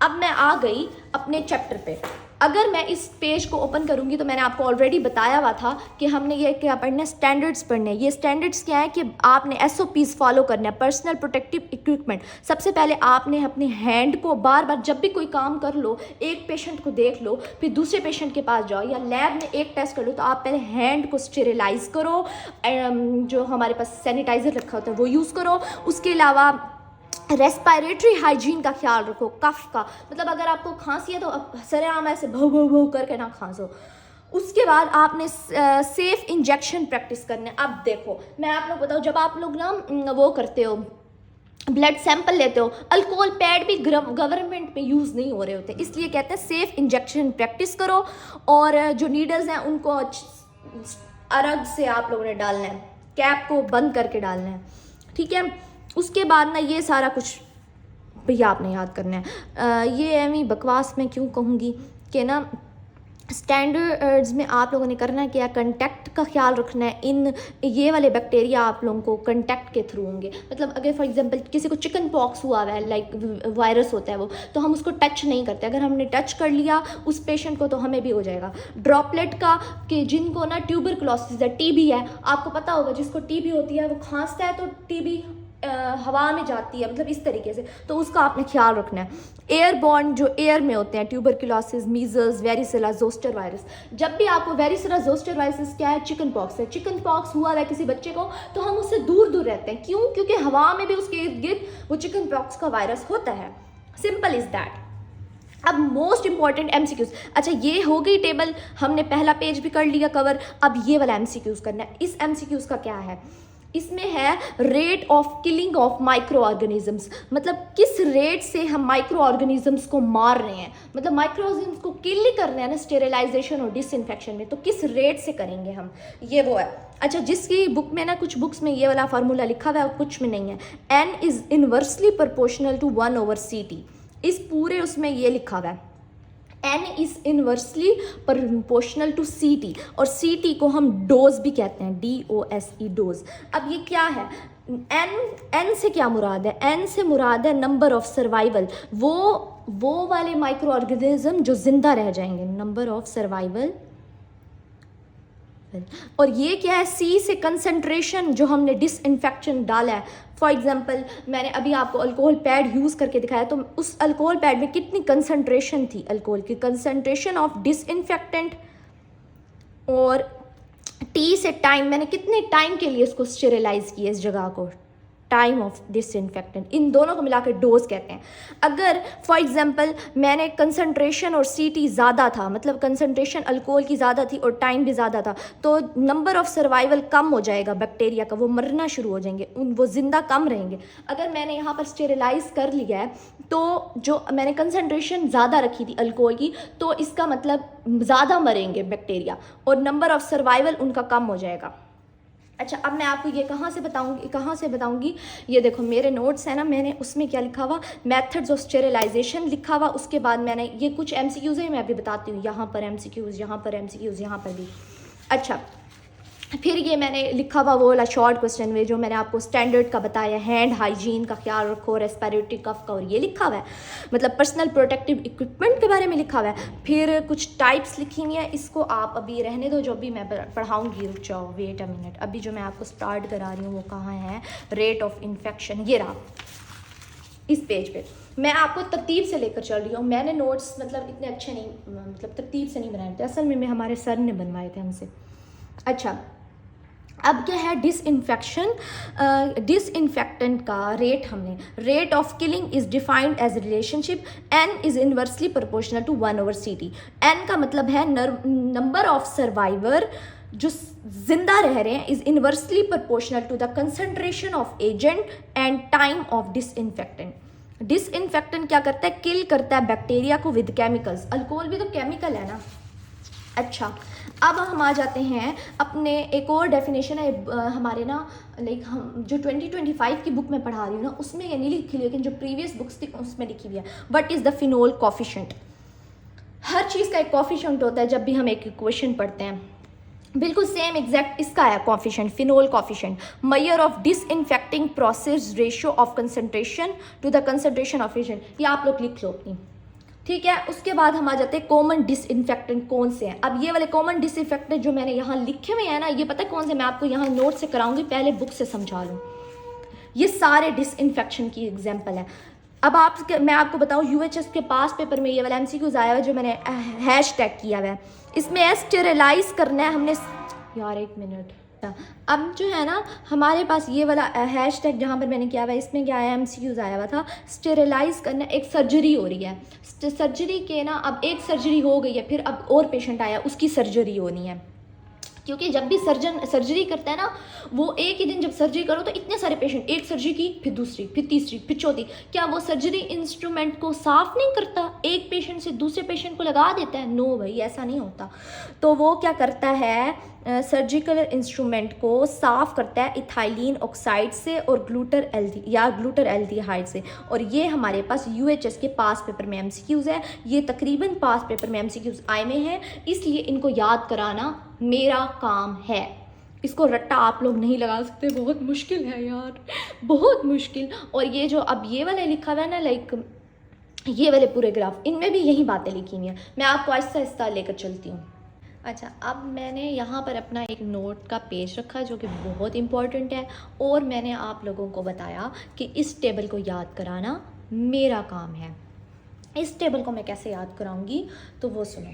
S1: अब मैं आ गई अपने चैप्टर पे। अगर मैं इस पेज को ओपन करूंगी तो मैंने आपको ऑलरेडी बताया हुआ था कि हमने ये क्या पढ़ना है, स्टैंडर्ड्स पढ़ने हैं। ये स्टैंडर्ड्स क्या है कि आपने SOPs फॉलो करना है, पर्सनल प्रोटेक्टिव इक्विपमेंट। सबसे पहले आपने अपने हैंड को बार बार जब भी कोई काम कर लो, एक पेशेंट को देख लो, फिर दूसरे पेशेंट के पास जाओ या लैब में एक टेस्ट कर लो, तो आप पहले हैंड को स्टेरिलाइज करो, जो हमारे पास सैनिटाइज़र रखा होता है वो यूज़ करो। उसके अलावा रेस्पिरेटरी हाइजीन का ख्याल रखो, कफ का, मतलब अगर आपको खांसी है तो सरेआम ऐसे भौ भौ भौ करके ना खांसो। उसके बाद आपने सेफ इंजेक्शन प्रैक्टिस करने। अब देखो मैं आप लोग बताऊँ, जब आप लोग ना वो करते हो, ब्लड सैंपल लेते हो, अल्कोहल पैड भी गवर्नमेंट में यूज़ नहीं हो रहे होते, इसलिए कहते हैं सेफ इंजेक्शन प्रैक्टिस करो। और जो नीडल्स हैं उनको अलग से आप लोगों ने डालना है, कैप को बंद करके डालना है, ठीक है। उसके बाद ना ये सारा कुछ भैया आपने याद करना है। ये एमी बकवास मैं क्यों कहूँगी कि ना स्टैंडर्ड्स में आप लोगों ने करना है क्या, कंटेक्ट का ख्याल रखना है। इन ये वाले बैक्टीरिया आप लोगों को कंटेक्ट के थ्रू होंगे, मतलब अगर फॉर एग्जांपल किसी को चिकन पॉक्स हुआ है, लाइक वायरस होता है वो, तो हम उसको टच नहीं करते। अगर हमने टच कर लिया उस पेशेंट को तो हमें भी हो जाएगा। ड्रॉपलेट का, कि जिनको ना ट्यूबरकुलोसिस है, TB है, आपको पता होगा जिसको TB होती है वो खांसता है तो TB हवा में जाती है, मतलब इस तरीके से, तो उसका आपने ख्याल रखना है। एयरबॉर्न जो एयर में होते हैं, tuberculosis, measles, varicella zoster virus. जब भी आपको वेरिसेला जोस्टर वायरस क्या है, चिकन पॉक्स है, चिकन पॉक्स हुआ है किसी बच्चे को, तो हम उससे दूर दूर रहते हैं। क्यों? क्योंकि हवा में भी उसके इर्द गिर्द वो चिकन पॉक्स का वायरस होता है। Simple is that. अब मोस्ट इंपॉर्टेंट MCQs। अच्छा ये हो गई टेबल, हमने पहला पेज भी कर लिया कवर। अब ये वाला MCQs करना है। इस MCQs का क्या है, इसमें है rate of killing of micro organisms, मतलब किस रेट से हम माइक्रो ऑर्गेनिजम्स को मार रहे हैं, मतलब माइक्रो ऑर्गेनिजम्स को किल ही करना है ना स्टेरिलाइजेशन और डिसइंफेक्शन में, तो किस रेट से करेंगे हम, ये वो है। अच्छा जिसकी बुक में ना, कुछ बुक्स में ये वाला फार्मूला लिखा हुआ है और कुछ में नहीं है। N is inversely proportional to 1/CT। इस पूरे उसमें ये लिखा हुआ है N is inversely proportional to CT, और CT को हम डोज भी कहते हैं, DOSE डोज। अब ये क्या है, N से क्या मुराद है, N से मुराद है नंबर ऑफ सर्वाइवल, वो वाले माइक्रो ऑर्गेनिज्म जो जिंदा रह जाएंगे, नंबर ऑफ सर्वाइवल। और ये क्या है, C से कंसंट्रेशन जो हमने डिसइंफेक्शन डाला है। फॉर एग्जांपल मैंने अभी आपको अल्कोहल पैड यूज़ करके दिखाया, तो उस अल्कोहल पैड में कितनी कंसंट्रेशन थी, अल्कोहल की कंसंट्रेशन ऑफ डिसइंफेक्टेंट। और T से टाइम, मैंने कितने टाइम के लिए इसको स्टेरिलाइज किया इस जगह को, टाइम ऑफ डिसइंफेक्टेंट। इन दोनों को मिलाकर डोज कहते हैं। अगर फॉर एग्जांपल मैंने कंसंट्रेशन और CT ज़्यादा था, मतलब कंसंट्रेशन अल्कोहल की ज़्यादा थी और टाइम भी ज़्यादा था, तो नंबर ऑफ सर्वाइवल कम हो जाएगा बैक्टीरिया का, वो मरना शुरू हो जाएंगे, वो ज़िंदा कम रहेंगे। अगर मैंने यहाँ पर स्टेरिलाइज कर लिया है, तो जो मैंने कंसंट्रेशन ज़्यादा रखी थी अल्कोहल की, तो इसका मतलब ज़्यादा मरेंगे बैक्टीरिया और नंबर ऑफ सर्वाइवल उनका कम हो जाएगा। अच्छा अब मैं आपको ये कहाँ से बताऊँगी, ये देखो मेरे नोट्स है ना, मैंने उसमें क्या लिखा हुआ, मेथड्स ऑफ स्टेरिलाइजेशन लिखा हुआ। उसके बाद मैंने ये कुछ MCQs है, मैं अभी बताती हूँ, यहाँ पर MCQs, यहाँ पर MCQs, यहाँ पर भी। अच्छा फिर ये मैंने लिखा हुआ वो वाला शॉर्ट क्वेश्चन में जो मैंने आपको स्टैंडर्ड का बताया, हैंड हाइजीन का ख्याल रखो, रेस्पिरेटरी कफ का, और ये लिखा हुआ है, मतलब पर्सनल प्रोटेक्टिव इक्विपमेंट के बारे में लिखा हुआ है। फिर कुछ टाइप्स लिखी हुई हैं, इसको आप अभी रहने दो, जो भी मैं पढ़ाऊँगी, रुक जाओ, वेट अ मिनट। अभी जो मैं आपको स्टार्ट करा रही हूँ वो कहाँ है, रेट ऑफ इन्फेक्शन, ये रहा इस पेज पे। मैं आपको तरतीब से लेकर चल रही हूँ, मैंने नोट्स मतलब इतने अच्छे नहीं, मतलब तरतीब से नहीं बनाए थे, असल में हमारे सर ने बनवाए थे हमसे। अच्छा अब क्या है, डिसइंफेक्शन, डिसइंफेक्टेंट का रेट, हमने rate of killing is defined as relationship N is inversely proportional to 1/CT। N का मतलब है नंबर ऑफ सर्वाइवर जो जिंदा रह रहे हैं is inversely proportional to the concentration of agent and time of disinfectant. Disinfectant क्या करता है, किल करता है बैक्टीरिया को विद केमिकल्स। अल्कोहल भी तो केमिकल है ना। अच्छा, अब हम आ जाते हैं अपने एक और डेफिनेशन है हमारे ना, लाइक हम जो 2025 की बुक में पढ़ा रही हूँ ना, उसमें ये नहीं लिखी, लेकिन जो प्रीवियस बुक्स थी उसमें लिखी हुई है। What is the phenol coefficient. हर चीज़ का एक कॉफिशेंट होता है जब भी हम एक इक्वेशन पढ़ते हैं, बिल्कुल सेम एग्जैक्ट इसका है coefficient, phenol coefficient, measure of disinfecting process ratio of concentration to the concentration of agent. ये आप लोग लिख लो अपनी, ठीक है। उसके बाद हम आ जाते हैं कॉमन डिसइंफेक्टेंट कौन से हैं। अब ये वाले कॉमन डिसइंफेक्टेंट जो मैंने यहाँ लिखे हुए हैं ना, ये पता है कौन से, मैं आपको यहाँ नोट से कराऊंगी, पहले बुक से समझा लूँ। ये सारे डिसइंफेक्शन की एग्जाम्पल है। अब मैं आपको बताऊँ, यूएचएस के पास पेपर में ये वाला एमसीक्यूज आया हुआ है जो मैंने हैश टैग किया हुआ है, इसमें स्टेरिलाइज करना है हमने। यार एक मिनट, अब जो है ना हमारे पास ये वाला हैश टैग जहाँ पर मैंने किया हुआ है, इसमें क्या आया, एमसीक्यूज आया हुआ था, स्टेरिलाइज करना। एक सर्जरी हो रही है, सर्जरी के ना, अब एक सर्जरी हो गई है, फिर अब और पेशेंट आया, उसकी सर्जरी होनी है। क्योंकि जब भी सर्जन सर्जरी करता है ना, वो एक ही दिन जब सर्जरी करो तो इतने सारे पेशेंट, एक सर्जरी की फिर दूसरी फिर तीसरी फिर चौथी, क्या वो सर्जरी इंस्ट्रूमेंट को साफ नहीं करता, एक पेशेंट से दूसरे पेशेंट को लगा देता है? नो भाई, ऐसा नहीं होता। तो वो क्या करता है, सर्जिकल इंस्ट्रूमेंट को साफ करता है इथाइलिन ऑक्साइड से और ग्लूटर एल्डिहाइड से। और ये हमारे पास यूएचएस के पास पेपर में एमसीक्यूज है, ये तकरीबन पास पेपर में एमसीक्यूज आए में हैं, इसलिए इनको याद कराना मेरा काम है। इसको रट्टा आप लोग नहीं लगा सकते, बहुत मुश्किल है यार, बहुत मुश्किल। और ये जो अब ये वाला लिखा हुआ है ना, लाइक ये वाले पूरे ग्राफ, इनमें भी यही बातें लिखी हुई हैं। मैं आपको आहिस्ता आहिस्ता लेकर चलती हूँ। अच्छा, अब मैंने यहाँ पर अपना एक नोट का पेज रखा जो कि बहुत इम्पॉर्टेंट है, और मैंने आप लोगों को बताया कि इस टेबल को याद कराना मेरा काम है। इस टेबल को मैं कैसे याद कराऊंगी, तो वो सुनो।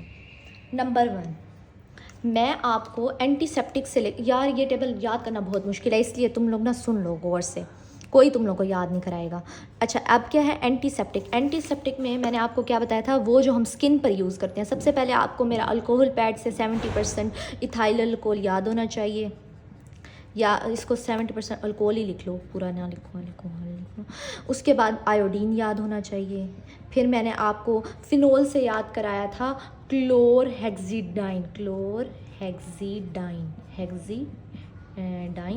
S1: नंबर 1, मैं आपको एंटीसेप्टिक से यार ये टेबल याद करना बहुत मुश्किल है, इसलिए तुम लोग ना सुन लो गौर से, कोई तुम लोग को याद नहीं कराएगा। अच्छा, अब क्या है एंटीसेप्टिक। एंटीसेप्टिक में मैंने आपको क्या बताया था, वो जो हम स्किन पर यूज़ करते हैं। सबसे पहले आपको मेरा अल्कोहल पैड से 70% इथाइल अल्कोहल याद होना चाहिए, या इसको 70% अल्कोहल ही लिख लो, पूरा ना लिखो अल्कोहल लिखो। उसके बाद आयोडीन याद होना चाहिए। फिर मैंने आपको फिनोल से याद कराया था क्लोरहेक्सीडाइन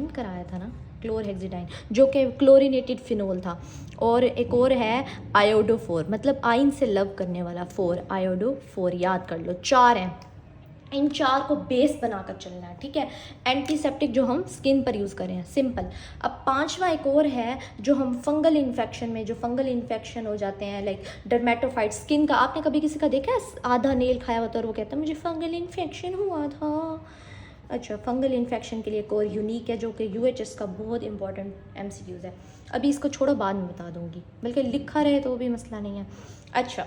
S1: कराया था ना, क्लोरहेक्सीडाइन, जो कि क्लोरीनेटेड फिनोल था। और एक और है आयोडोफोर, मतलब आइन से लव करने वाला, आयोडोफोर याद कर लो। 4 हैं, इन 4 को बेस बनाकर चलना है, ठीक है। एंटीसेप्टिक जो हम स्किन पर यूज़ करें हैं, सिंपल। अब 5वां एक और है जो हम फंगल इन्फेक्शन में, जो फंगल इन्फेक्शन हो जाते हैं, लाइक डर्मेटोफाइट स्किन का। आपने कभी किसी का देखा है आधा नेल खाया हुआ था और वो कहता है मुझे फंगल इन्फेक्शन हुआ था? अच्छा, फंगल इन्फेक्शन के लिए एक और यूनिक है जो कि यूएचएस का बहुत इंपॉर्टेंट एमसीक्यूज है। अभी इसको छोड़ो, बाद में बता दूंगी, बल्कि लिखा रहे तो भी मसला नहीं है। अच्छा,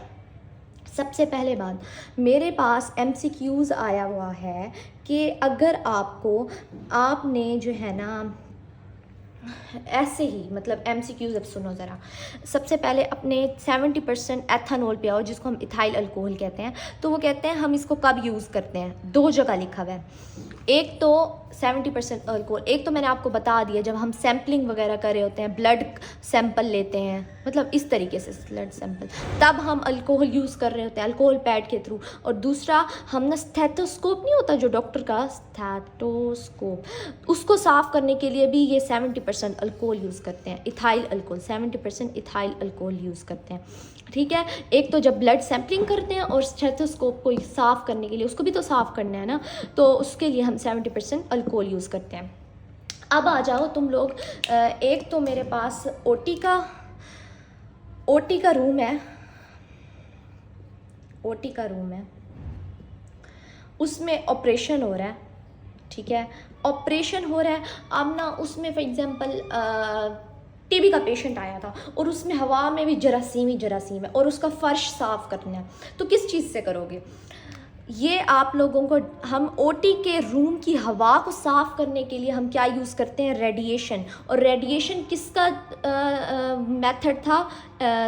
S1: सबसे पहले बात, मेरे पास एमसीक्यूज आया हुआ है कि अगर आपने जो है ना ऐसे ही, मतलब एमसीक्यूज अब सुनो ज़रा। सबसे पहले अपने 70% एथेनॉल पे आओ, जिसको हम इथाइल अल्कोहल कहते हैं। तो वो कहते हैं हम इसको कब यूज़ करते हैं, 2 जगह लिखा हुआ है। एक तो 70% अल्कोहल, एक तो मैंने आपको बता दिया जब हम सैम्पलिंग वगैरह कर रहे होते हैं, ब्लड सैंपल लेते हैं, मतलब इस तरीके से ब्लड सैंपल, तब हम अल्कोहल यूज़ कर रहे होते हैं अल्कोहल पैड के थ्रू। और दूसरा हम ना स्टेथोस्कोप नहीं होता जो डॉक्टर का, स्टेथोस्कोप, उसको साफ़ करने के लिए भी ये 70% अल्कोहल यूज़ करते हैं, ethyl alcohol, 70% ethyl alcohol use करते हैं, ठीक है। एक तो जब ब्लड सैम्पलिंग करते हैं, और स्टेथोस्कोप को साफ़ करने के लिए, उसको भी तो साफ़ करना है ना, तो उसके लिए हम 70% अल्कोहल यूज़ करते हैं। अब आ जाओ तुम लोग, एक तो मेरे पास ओटी का रूम है, उसमें ऑपरेशन हो रहा है, ठीक है, ऑपरेशन हो रहा है। अब ना उसमें फॉर एग्जांपल टीबी का पेशेंट आया था, और उसमें हवा में भी जरासीम है, और उसका फ़र्श साफ़ करना है, तो किस चीज़ से करोगे? ये आप लोगों को, हम ओटी के रूम की हवा को साफ़ करने के लिए हम क्या यूज़ करते हैं, रेडिएशन। और रेडिएशन किसका मेथड था,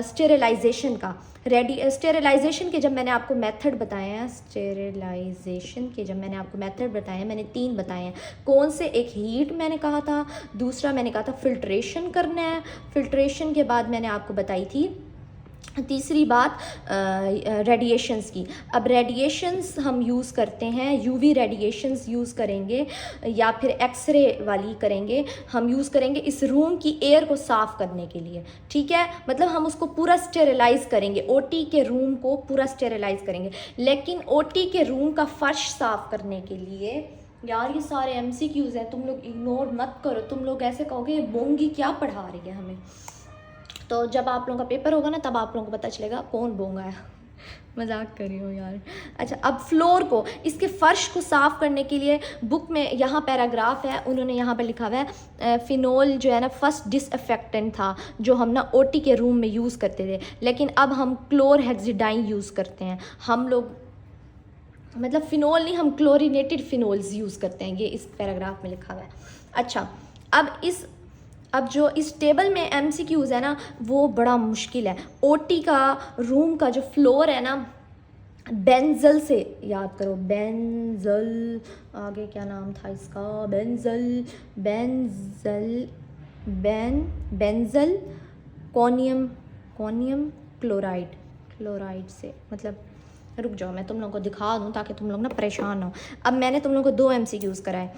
S1: स्टेरिलाइजेशन का। स्टेरिलाइजेशन के जब मैंने आपको मेथड बताए हैं, स्टेरिलाइजेशन के जब मैंने आपको मेथड बताए हैं, मैंने 3 बताए हैं। कौन से? एक हीट मैंने कहा था, दूसरा मैंने कहा था फिल्ट्रेशन करना है, फिल्ट्रेशन के बाद मैंने आपको बताई थी तीसरी बात रेडिएशंस की। अब रेडिएशंस हम यूज़ करते हैं, यूवी रेडिएशंस यूज़ करेंगे या फिर एक्सरे वाली करेंगे, हम यूज़ करेंगे इस रूम की एयर को साफ़ करने के लिए, ठीक है। मतलब हम उसको पूरा स्टेरिलाइज करेंगे, ओटी के रूम को पूरा स्टेरिलाइज करेंगे। लेकिन ओटी के रूम का फर्श साफ़ करने के लिए, यार ये सारे MCQs हैं, तुम लोग इग्नोर मत करो, तुम लोग ऐसे कहोगे ये बोंगी क्या पढ़ा रही है हमें। तो जब आप लोगों का पेपर होगा ना, तब आप लोगों को पता चलेगा कौन बोंगा है। मजाक कर रही हूँ यार। अच्छा, अब फ्लोर को, इसके फ़र्श को साफ़ करने के लिए बुक में यहाँ पैराग्राफ है, उन्होंने यहाँ पर लिखा हुआ है फिनोल जो है ना फर्स्ट डिसइंफेक्टेंट था जो हम ना ओटी के रूम में यूज़ करते थे, लेकिन अब हम क्लोरहेक्सिडाइन यूज़ करते हैं। हम लोग मतलब फ़िनोल नहीं, हम क्लोरीनेटेड फ़िनोल्स यूज़ करते हैं, ये इस पैराग्राफ में लिखा हुआ है। अच्छा, अब जो इस टेबल में MCQs है ना वो बड़ा मुश्किल है। ओटी का रूम का जो फ्लोर है ना, बेंजल से याद करो, बेंजल, आगे क्या नाम था इसका, बेंजल कोनियम क्लोराइड से, मतलब रुक जाओ मैं तुम लोगों को दिखा दूँ ताकि तुम लोग ना परेशान हो। अब मैंने तुम लोगों को 2 MCQs कराए,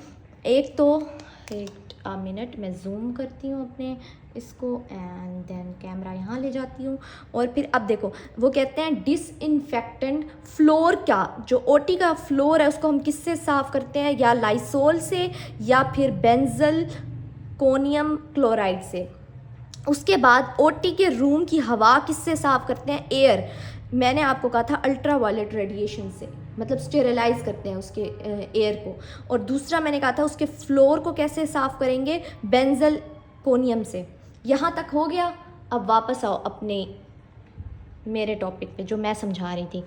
S1: एक तो एक मिनट मैं जूम करती हूँ अपने इसको एंड देन कैमरा यहाँ ले जाती हूँ, और फिर अब देखो वो कहते हैं डिसइंफेक्टेंट फ्लोर का, जो ओटी का फ्लोर है उसको हम किससे साफ़ करते हैं, या लाइसोल से या फिर बेंजल कोनियम क्लोराइड से। उसके बाद ओटी के रूम की हवा किससे साफ़ करते हैं, एयर, मैंने आपको कहा था अल्ट्रा वायलेट रेडिएशन से, मतलब स्टेरिलाइज करते हैं उसके एयर को। और दूसरा मैंने कहा था उसके फ्लोर को कैसे साफ़ करेंगे, बेंजल कोनियम से। यहाँ तक हो गया। अब वापस आओ अपने मेरे टॉपिक पे जो मैं समझा रही थी।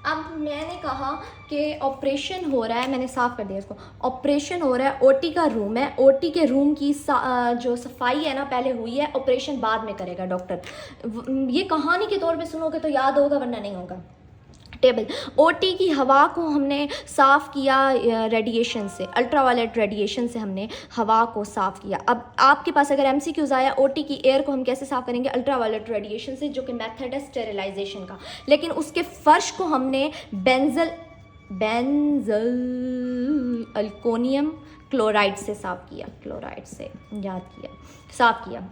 S1: अब मैंने कहा कि ऑपरेशन हो रहा है, मैंने साफ़ कर दिया इसको, ऑपरेशन हो रहा है, ओटी का रूम है, ओटी के रूम की जो सफाई है ना पहले हुई है, ऑपरेशन बाद में करेगा डॉक्टर। ये कहानी के तौर पे सुनोगे तो याद होगा वरना नहीं होगा। टेबल, ओटी की हवा को हमने साफ़ किया रेडिएशन से, अल्ट्रावायलेट रेडिएशन से हमने हवा को साफ़ किया। अब आपके पास अगर MCQs आया ओटी की एयर को हम कैसे साफ़ करेंगे, अल्ट्रावायलेट रेडिएशन से, जो कि मेथड है स्टेरिलाइजेशन का। लेकिन उसके फ़र्श को हमने बेंजल अल्कोनियम क्लोराइड से साफ़ किया, क्लोराइड से याद किया, साफ़ किया।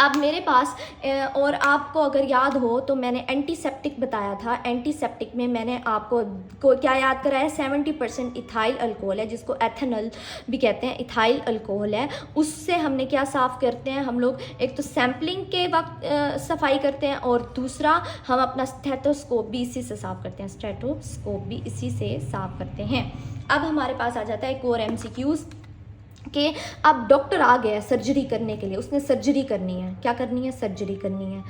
S1: अब मेरे पास और आपको अगर याद हो तो मैंने एंटीसेप्टिक बताया था। एंटीसेप्टिक में मैंने आपको क्या याद कराया, 70% इथाइल अल्कोहल है, जिसको एथेनॉल भी कहते हैं, इथाइल अल्कोहल है। उससे हमने क्या साफ़ करते हैं हम लोग, एक तो सैम्पलिंग के वक्त सफाई करते हैं, और दूसरा हम अपना स्टेथोस्कोप भी इसी से साफ़ करते हैं, स्टेथोस्कोप भी इसी से साफ़ करते हैं। अब हमारे पास आ जाता है एक और MCQs कि अब डॉक्टर आ गया सर्जरी करने के लिए, उसने सर्जरी करनी है, क्या करनी है, सर्जरी करनी है।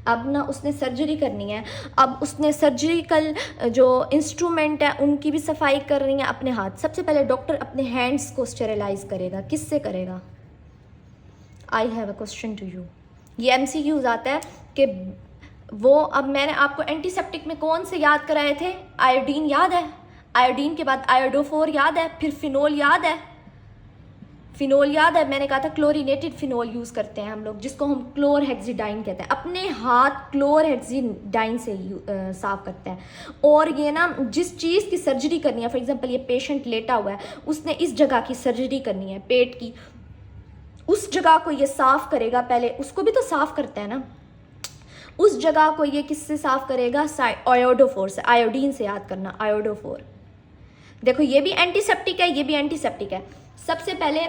S1: अब ना उसने सर्जरी करनी है, अब उसने सर्जिकल जो इंस्ट्रूमेंट है उनकी भी सफाई करनी है अपने हाथ। सबसे पहले डॉक्टर अपने हैंड्स को स्टेरिलाइज करेगा, किससे करेगा, I have a question to you. ये MCQs आता है कि वो, अब मैंने आपको एंटीसेप्टिक में कौन से याद कराए थे, आयोडीन याद है, आयोडीन के बाद आयोडोफोर याद है, फिर फिनोल याद है, फिनोल याद है, मैंने कहा था क्लोरीनेटेड फिनोल यूज़ करते हैं हम लोग, जिसको हम क्लोरहेक्सिडाइन कहते हैं। अपने हाथ क्लोरहेक्सिडाइन से साफ़ करते हैं। और ये ना जिस चीज़ की सर्जरी करनी है, फॉर एग्जांपल ये पेशेंट लेटा हुआ है, उसने इस जगह की सर्जरी करनी है, पेट की, उस जगह को ये साफ़ करेगा, पहले उसको भी तो साफ़ करता है ना, उस जगह को ये किससे साफ़ करेगा, आयोडोफोर से, आयोडीन से याद करना, आयोडोफोर। देखो ये भी एंटीसेप्टिक है, ये भी एंटीसेप्टिक है। सबसे पहले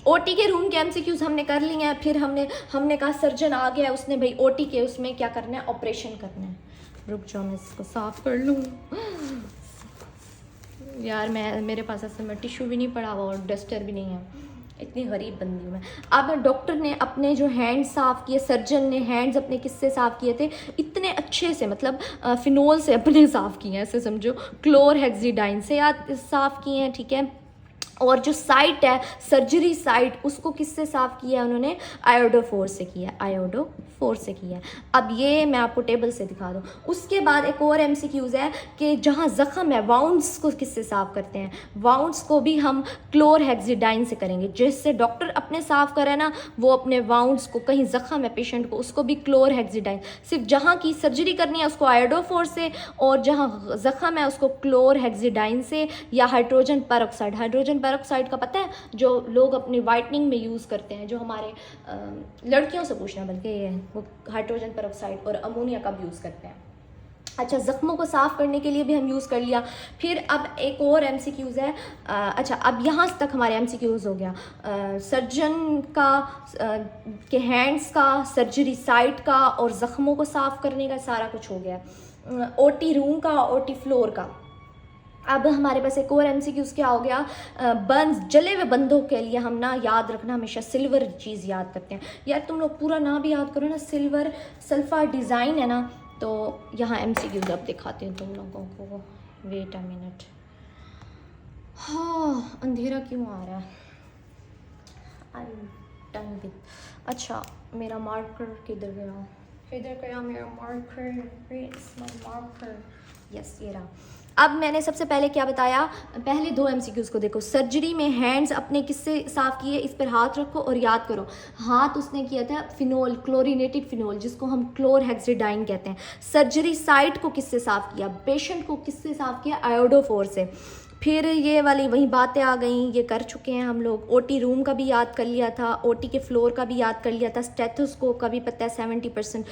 S1: ओटी के रूम के MCQs हमने कर लिए हैं, फिर हमने कहा सर्जन आ गया, उसने भाई ओटी के उसमें क्या करना है, ऑपरेशन करना है। रुक जाओ मैं इसको साफ़ कर लूँ यार, मेरे पास ऐसे में टिश्यू भी नहीं पड़ा हुआ और डस्टर भी नहीं है, इतनी गरीब बंदी हूँ मैं। अब डॉक्टर ने अपने जो हैंड साफ़ किए, सर्जन ने हैंड्स अपने किससे साफ़ किए थे, इतने अच्छे से, मतलब फिनोल से अपने साफ़ किए हैं, ऐसे समझो, क्लोरहेक्सिडाइन से याद साफ़ किए हैं, ठीक है। और जो साइट है सर्जरी साइट, उसको किससे साफ़ किया है उन्होंने? आयोडोफोर से किया है, आयोडोफोर से किया है। अब ये मैं आपको टेबल से दिखा दूँ। उसके बाद एक और एमसीक्यूज़ है कि जहाँ ज़ख़म है, वाउंड्स को किससे साफ़ करते हैं? वाउंड्स को भी हम क्लोरहेक्सिडाइन से करेंगे। जिससे डॉक्टर अपने साफ़ करे ना, वो अपने वाउंड्स को, कहीं ज़ख़म है पेशेंट को, उसको भी क्लोरहेक्सिडाइन, सिर्फ जहाँ की सर्जरी करनी है उसको आयोडोफोर से, और जहाँ ज़ख़म है उसको क्लोरहेक्सिडाइन से या हाइड्रोजन पेरोक्साइड। हाइड्रोजन पेरोक्साइड का पता है, जो लोग अपनी वाइटनिंग में यूज़ करते हैं, जो हमारे लड़कियों से पूछना, बल्कि वो हाइड्रोजन पेरोक्साइड और अमोनिया का भी यूज़ करते हैं। अच्छा, ज़ख्मों को साफ़ करने के लिए भी हम यूज़ कर लिया। फिर अब एक और एमसीक्यूज़ है। अच्छा, अब यहाँ तक हमारे एमसीक्यूज़ हो गया। सर्जन का के हैंड्स का, सर्जरी साइट का और ज़ख्मों को साफ़ करने का सारा कुछ हो गया। ओटी रूम का, ओटी फ्लोर का। अब हमारे पास एक और एमसीक्यूज़ क्या हो गया? बर्न्स, जले हुए बंदों के लिए हम ना याद रखना हमेशा सिल्वर चीज़ याद करते हैं। यार तुम लोग पूरा ना भी याद करो ना, सिल्वर सल्फा डिज़ाइन है ना। तो यहाँ एमसीक्यूज़ अब दिखाती हूँ तुम लोगों को। Wait a minute. हाँ, अंधेरा क्यों आ रहा है? I am done with. अच्छा, मेरा मार्कर किधर गया? किधर गया मेरा marker? It's my marker. Yes, ये रहा। अब मैंने सबसे पहले क्या बताया? पहले दो एमसीक्यूज़ को देखो। सर्जरी में हैंड्स अपने किससे साफ़ किए? इस पर हाथ रखो और याद करो। हाथ उसने किया था फिनोल, क्लोरीनेटेड फिनोल, जिसको हम क्लोरहेक्सिडाइन कहते हैं। सर्जरी साइट को किससे साफ़ किया? पेशेंट को किससे साफ़ किया? आयोडोफोर से। फिर ये वाली वही बातें आ गई, ये कर चुके हैं हम लोग। ओटी रूम का भी याद कर लिया था, ओटी के फ्लोर का भी याद कर लिया था, स्टेथोस्कोप का भी पता है 70%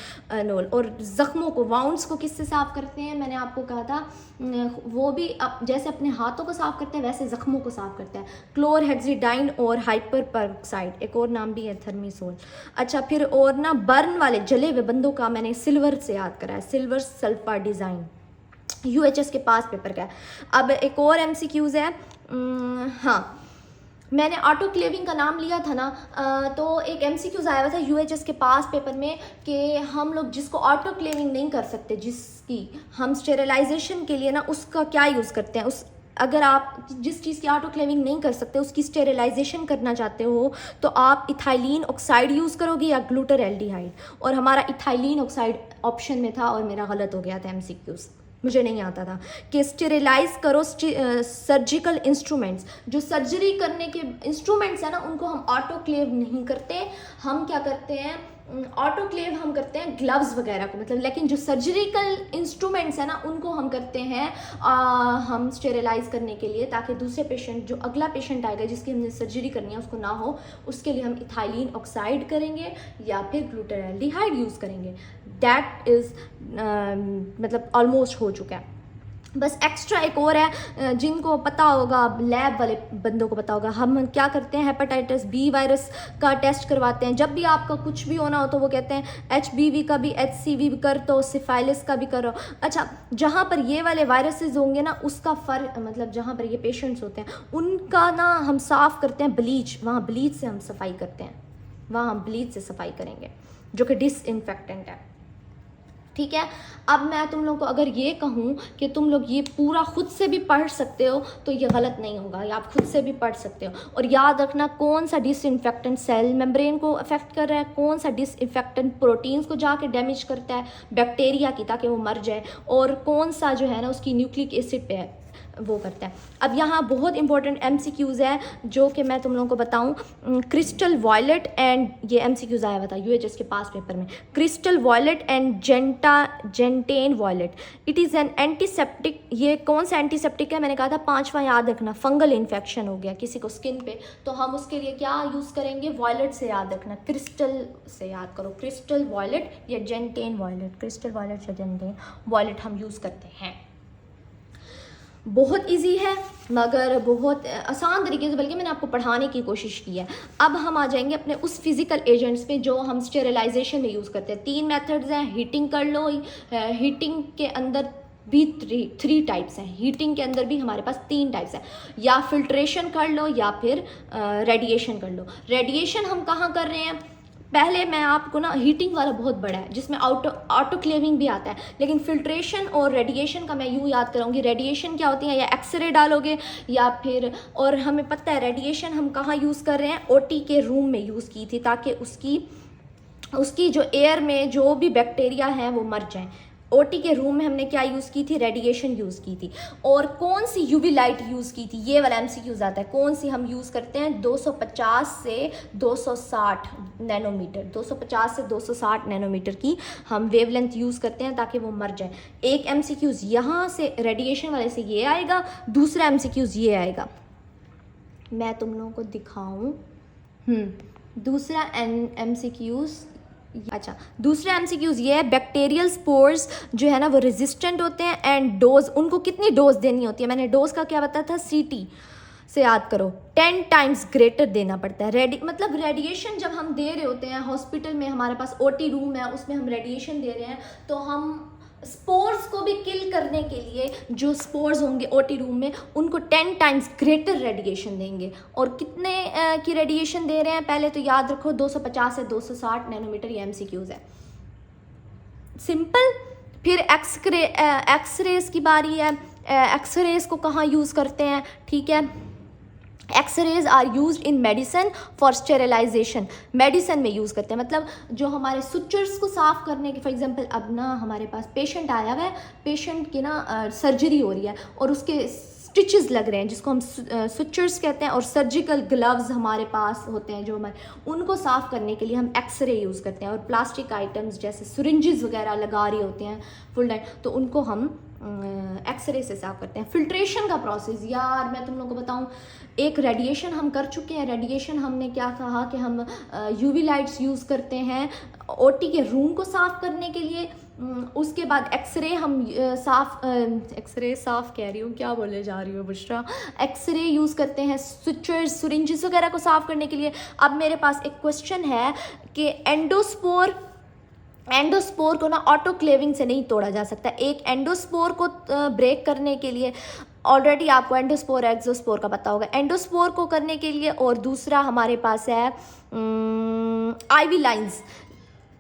S1: नोल। और ज़ख्मों को, वाउंड्स को किससे साफ़ करते हैं? मैंने आपको कहा था वो भी जैसे अपने हाथों को साफ़ करते हैं वैसे ज़ख्मों को साफ़ करते हैं, क्लोरहेक्सिडाइन और हाइपर पेरोक्साइड, एक और नाम भी है थर्मिसोल। अच्छा, फिर और ना बर्न वाले जले हुए बंदों का मैंने सिल्वर से याद करा है, सिल्वर सल्फा डिज़ाइन, यूएचएस के पास पेपर का है। अब एक और एमसीक्यूज़ है। हाँ, मैंने ऑटोक्लेविंग का नाम लिया था ना, तो एक एमसीक्यूज़ आया हुआ था यूएचएस के पास पेपर में कि हम लोग जिसको ऑटोक्लेविंग नहीं कर सकते, जिसकी हम स्टेरिलाइजेशन के लिए ना उसका क्या यूज़ करते हैं, उस अगर आप जिस चीज़ की ऑटोक्लेविंग नहीं कर सकते उसकी स्टेरिलाइजेशन करना चाहते हो तो आप इथाइलिन ऑक्साइड यूज़ करोगे या ग्लूटाराल्डिहाइड। और हमारा इथाइलिन ऑक्साइड ऑप्शन में था और मेरा गलत हो गया था एमसीक्यूज़, मुझे नहीं आता था कि स्टेरिलाइज करो सर्जिकल इंस्ट्रूमेंट्स। जो सर्जरी करने के इंस्ट्रूमेंट्स हैं ना, उनको हम ऑटोक्लेव नहीं करते। हम क्या करते हैं? ऑटोक्लेव हम करते हैं ग्लव्स वगैरह को, मतलब। लेकिन जो सर्जरिकल इंस्ट्रूमेंट्स हैं ना, उनको हम करते हैं हम स्टेरिलाइज करने के लिए, ताकि दूसरे पेशेंट, जो अगला पेशेंट आएगा जिसकी हमने सर्जरी करनी है, उसको ना हो। उसके लिए हम इथाइलिन ऑक्साइड करेंगे या फिर ग्लूटाराल्डिहाइड यूज़ करेंगे। दैट इज़ मतलब ऑलमोस्ट हो चुका है। बस एक्स्ट्रा एक और है, जिनको पता होगा, लैब वाले बंदों को पता होगा, हम क्या करते हैं? हेपेटाइटिस बी वायरस का टेस्ट करवाते हैं। जब भी आपका कुछ भी होना हो तो वो कहते हैं HBV का भी, HCV भी कर, तो सिफाइलिस का भी करो। अच्छा, जहाँ पर ये वाले वायरसेस होंगे ना, उसका फ़र्क, मतलब जहाँ पर ये पेशेंट्स होते हैं उनका ना हम साफ़ करते हैं ब्लीच, वहाँ ब्लीच से हम सफाई करते हैं, वहाँ हम ब्लीच से सफाई करेंगे, जो कि डिसइंफेक्टेंट है। ठीक है। अब मैं तुम लोग को अगर ये कहूँ कि तुम लोग ये पूरा खुद से भी पढ़ सकते हो तो ये गलत नहीं होगा, या आप खुद से भी पढ़ सकते हो। और याद रखना कौन सा डिसइंफेक्टेंट सेल मेम्ब्रेन को अफेक्ट कर रहा है, कौन सा डिसइंफेक्टेंट प्रोटीन्स को जाके डैमेज करता है बैक्टीरिया की, ताकि वो मर जाए, और कौन सा जो है ना उसकी न्यूक्लिक एसिड पे है वो करता है। अब यहाँ बहुत इंपॉर्टेंट एमसीक्यूज़ है जो कि मैं तुम लोगों को बताऊँ। क्रिस्टल वॉयलेट एंड, ये एमसीक्यूज़ आया हुआ था यूएचएस के पास पेपर में। Crystal violet and gentian violet, it is an antiseptic. ये कौन सा एंटीसेप्टिक है? मैंने कहा था 5वां याद रखना। फंगल इन्फेक्शन हो गया किसी को स्किन पे, तो हम उसके लिए क्या यूज़ करेंगे? वॉयलेट से याद रखना, क्रिस्टल से याद करो, क्रिस्टल वॉयलेट या जेंटेन वॉयलेट, क्रिस्टल वॉयलेट या जेंटेन वॉयलेट हम यूज़ करते हैं। बहुत इजी है मगर बहुत आसान तरीके से, बल्कि मैंने आपको पढ़ाने की कोशिश की है। अब हम आ जाएंगे अपने उस फिज़िकल एजेंट्स पे जो हम स्टेरिलाइजेशन में यूज़ करते हैं। 3 मेथड्स हैं। हीटिंग कर लो, हीटिंग के अंदर भी 3 टाइप्स हैं। हीटिंग के अंदर भी हमारे पास 3 टाइप्स हैं, या फिल्ट्रेशन कर लो या फिर रेडिएशन कर लो। रेडिएशन हम कहाँ कर रहे हैं? पहले मैं आपको ना, हीटिंग वाला बहुत बड़ा है जिसमें ऑटोक्लेविंग भी आता है, लेकिन फिल्ट्रेशन और रेडिएशन का मैं यूँ याद कराऊंगी। रेडिएशन क्या होती है, या एक्सरे डालोगे या फिर, और हमें पता है रेडिएशन हम कहाँ यूज़ कर रहे हैं, ओटी के रूम में यूज़ की थी ताकि उसकी जो एयर में जो भी बैक्टीरिया हैं वो मर जाएं। ओटी के रूम में हमने क्या यूज़ की थी, रेडिएशन यूज़ की थी। और कौन सी यूवी लाइट यूज़ की थी, ये वाला एमसीक्यूज आता है, कौन सी हम यूज़ करते हैं, 250 से 260 नैनोमीटर, 250 से 260 नैनोमीटर की हम वेवलेंथ यूज़ करते हैं ताकि वो मर जाए। एक एमसीक्यूज यहाँ से रेडिएशन वाले से ये आएगा, दूसरा एमसीक्यूज ये आएगा। मैं तुम लोगों को दिखाऊं, दूसरा एमसीक्यूज, अच्छा दूसरा एमसीक्यूज ये है, बैक्टीरियल स्पोर्स जो है ना वो रेजिस्टेंट होते हैं, एंड डोज, उनको कितनी डोज देनी होती है, मैंने डोज का क्या बताया था, सीटी से याद करो, 10 टाइम्स ग्रेटर देना पड़ता है। मतलब रेडिएशन जब हम दे रहे होते हैं हॉस्पिटल में, हमारे पास ओटी रूम है उसमें हम रेडिएशन दे रहे हैं, तो हम स्पोर्स को भी किल करने के लिए जो स्पोर्स होंगे ओटी रूम में उनको 10 टाइम्स ग्रेटर रेडिएशन देंगे। और कितने की रेडिएशन दे रहे हैं, पहले तो याद रखो 250 से 260 नैनोमीटर, ये एमसीक्यूज है, सिंपल। फिर एक्सरेज की बारी है। एक्सरेज को कहाँ यूज़ करते हैं, ठीक है, X-rays are use in medicine for sterilisation, medicine में यूज़ करते हैं, मतलब जो हमारे सुचर्स को साफ़ करने के, फॉर एग्जांपल अब ना हमारे पास पेशेंट आया हुआ है, पेशेंट की ना सर्जरी हो रही है और उसके स्टिचेस लग रहे हैं जिसको हम सुचर्स कहते हैं, और सर्जिकल ग्लव्स हमारे पास होते हैं जो हमारे, उनको साफ़ करने के लिए हम एक्सरे यूज़ करते हैं। और प्लास्टिक आइटम्स जैसे सिरिंजेस वगैरह लगा रही होते हैं फुल टाइम, तो उनको हम एक्सरे से साफ करते हैं। फिल्ट्रेशन का प्रोसेस, यार मैं तुम लोगों को बताऊं, एक रेडिएशन हम कर चुके हैं। रेडिएशन हमने क्या कहा कि हम यूवी लाइट्स यूज़ करते हैं ओटी के रूम को साफ़ करने के लिए। उसके बाद एक्सरे हम एक्सरे साफ़ कह रही हूँ, क्या बोले जा रही हूँ बुशरा, एक्सरे यूज़ करते हैं सुचर्स सिरिंजेस वगैरह को साफ़ करने के लिए। अब मेरे पास एक क्वेश्चन है कि एंडोस्पोर को ना ऑटोक्लेविंग से नहीं तोड़ा जा सकता। एक एंडोस्पोर को ब्रेक करने के लिए, ऑलरेडी आपको एंडोस्पोर एक्सोस्पोर का पता होगा, एंडोस्पोर को करने के लिए, और दूसरा हमारे पास है आईवी लाइंस।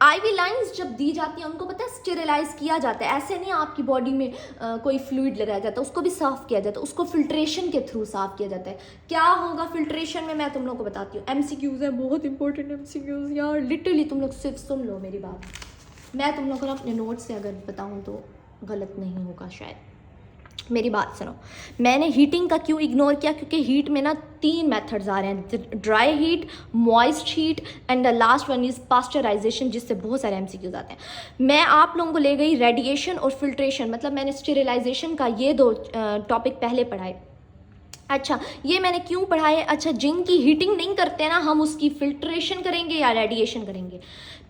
S1: आईवी लाइंस जब दी जाती है उनको पता है स्टेरिलाइज किया जाता है, ऐसे नहीं आपकी बॉडी में कोई फ्लूइड लगाया जाता है, उसको भी साफ़ किया जाता है, उसको फिल्ट्रेशन के थ्रू साफ़ किया जाता है। क्या होगा फिल्ट्रेशन में, मैं तुम लोग को बताती हूँ। एमसीक्यूज़ है, बहुत इंपॉर्टेंट एमसीक्यूज़ यार, लिटरली तुम लोग सिर्फ सुन लो मेरी बात। मैं तुम लोग को ना अपने नोट से अगर बताऊं तो गलत नहीं होगा शायद, मेरी बात सुनो। मैंने हीटिंग का क्यों इग्नोर किया, क्योंकि हीट में ना 3 मेथड्स आ रहे हैं, dry heat, moist heat and the last one is pasteurisation, जिससे बहुत सारे एमसीक्यूज आते हैं। मैं आप लोगों को ले गई रेडिएशन और फिल्ट्रेशन, मतलब मैंने स्टेरिलाइजेशन का ये 2 टॉपिक पहले पढ़ाए। अच्छा ये मैंने क्यों पढ़ाए, अच्छा जिनकी हीटिंग नहीं करते ना हम उसकी फिल्ट्रेशन करेंगे या रेडिएशन करेंगे।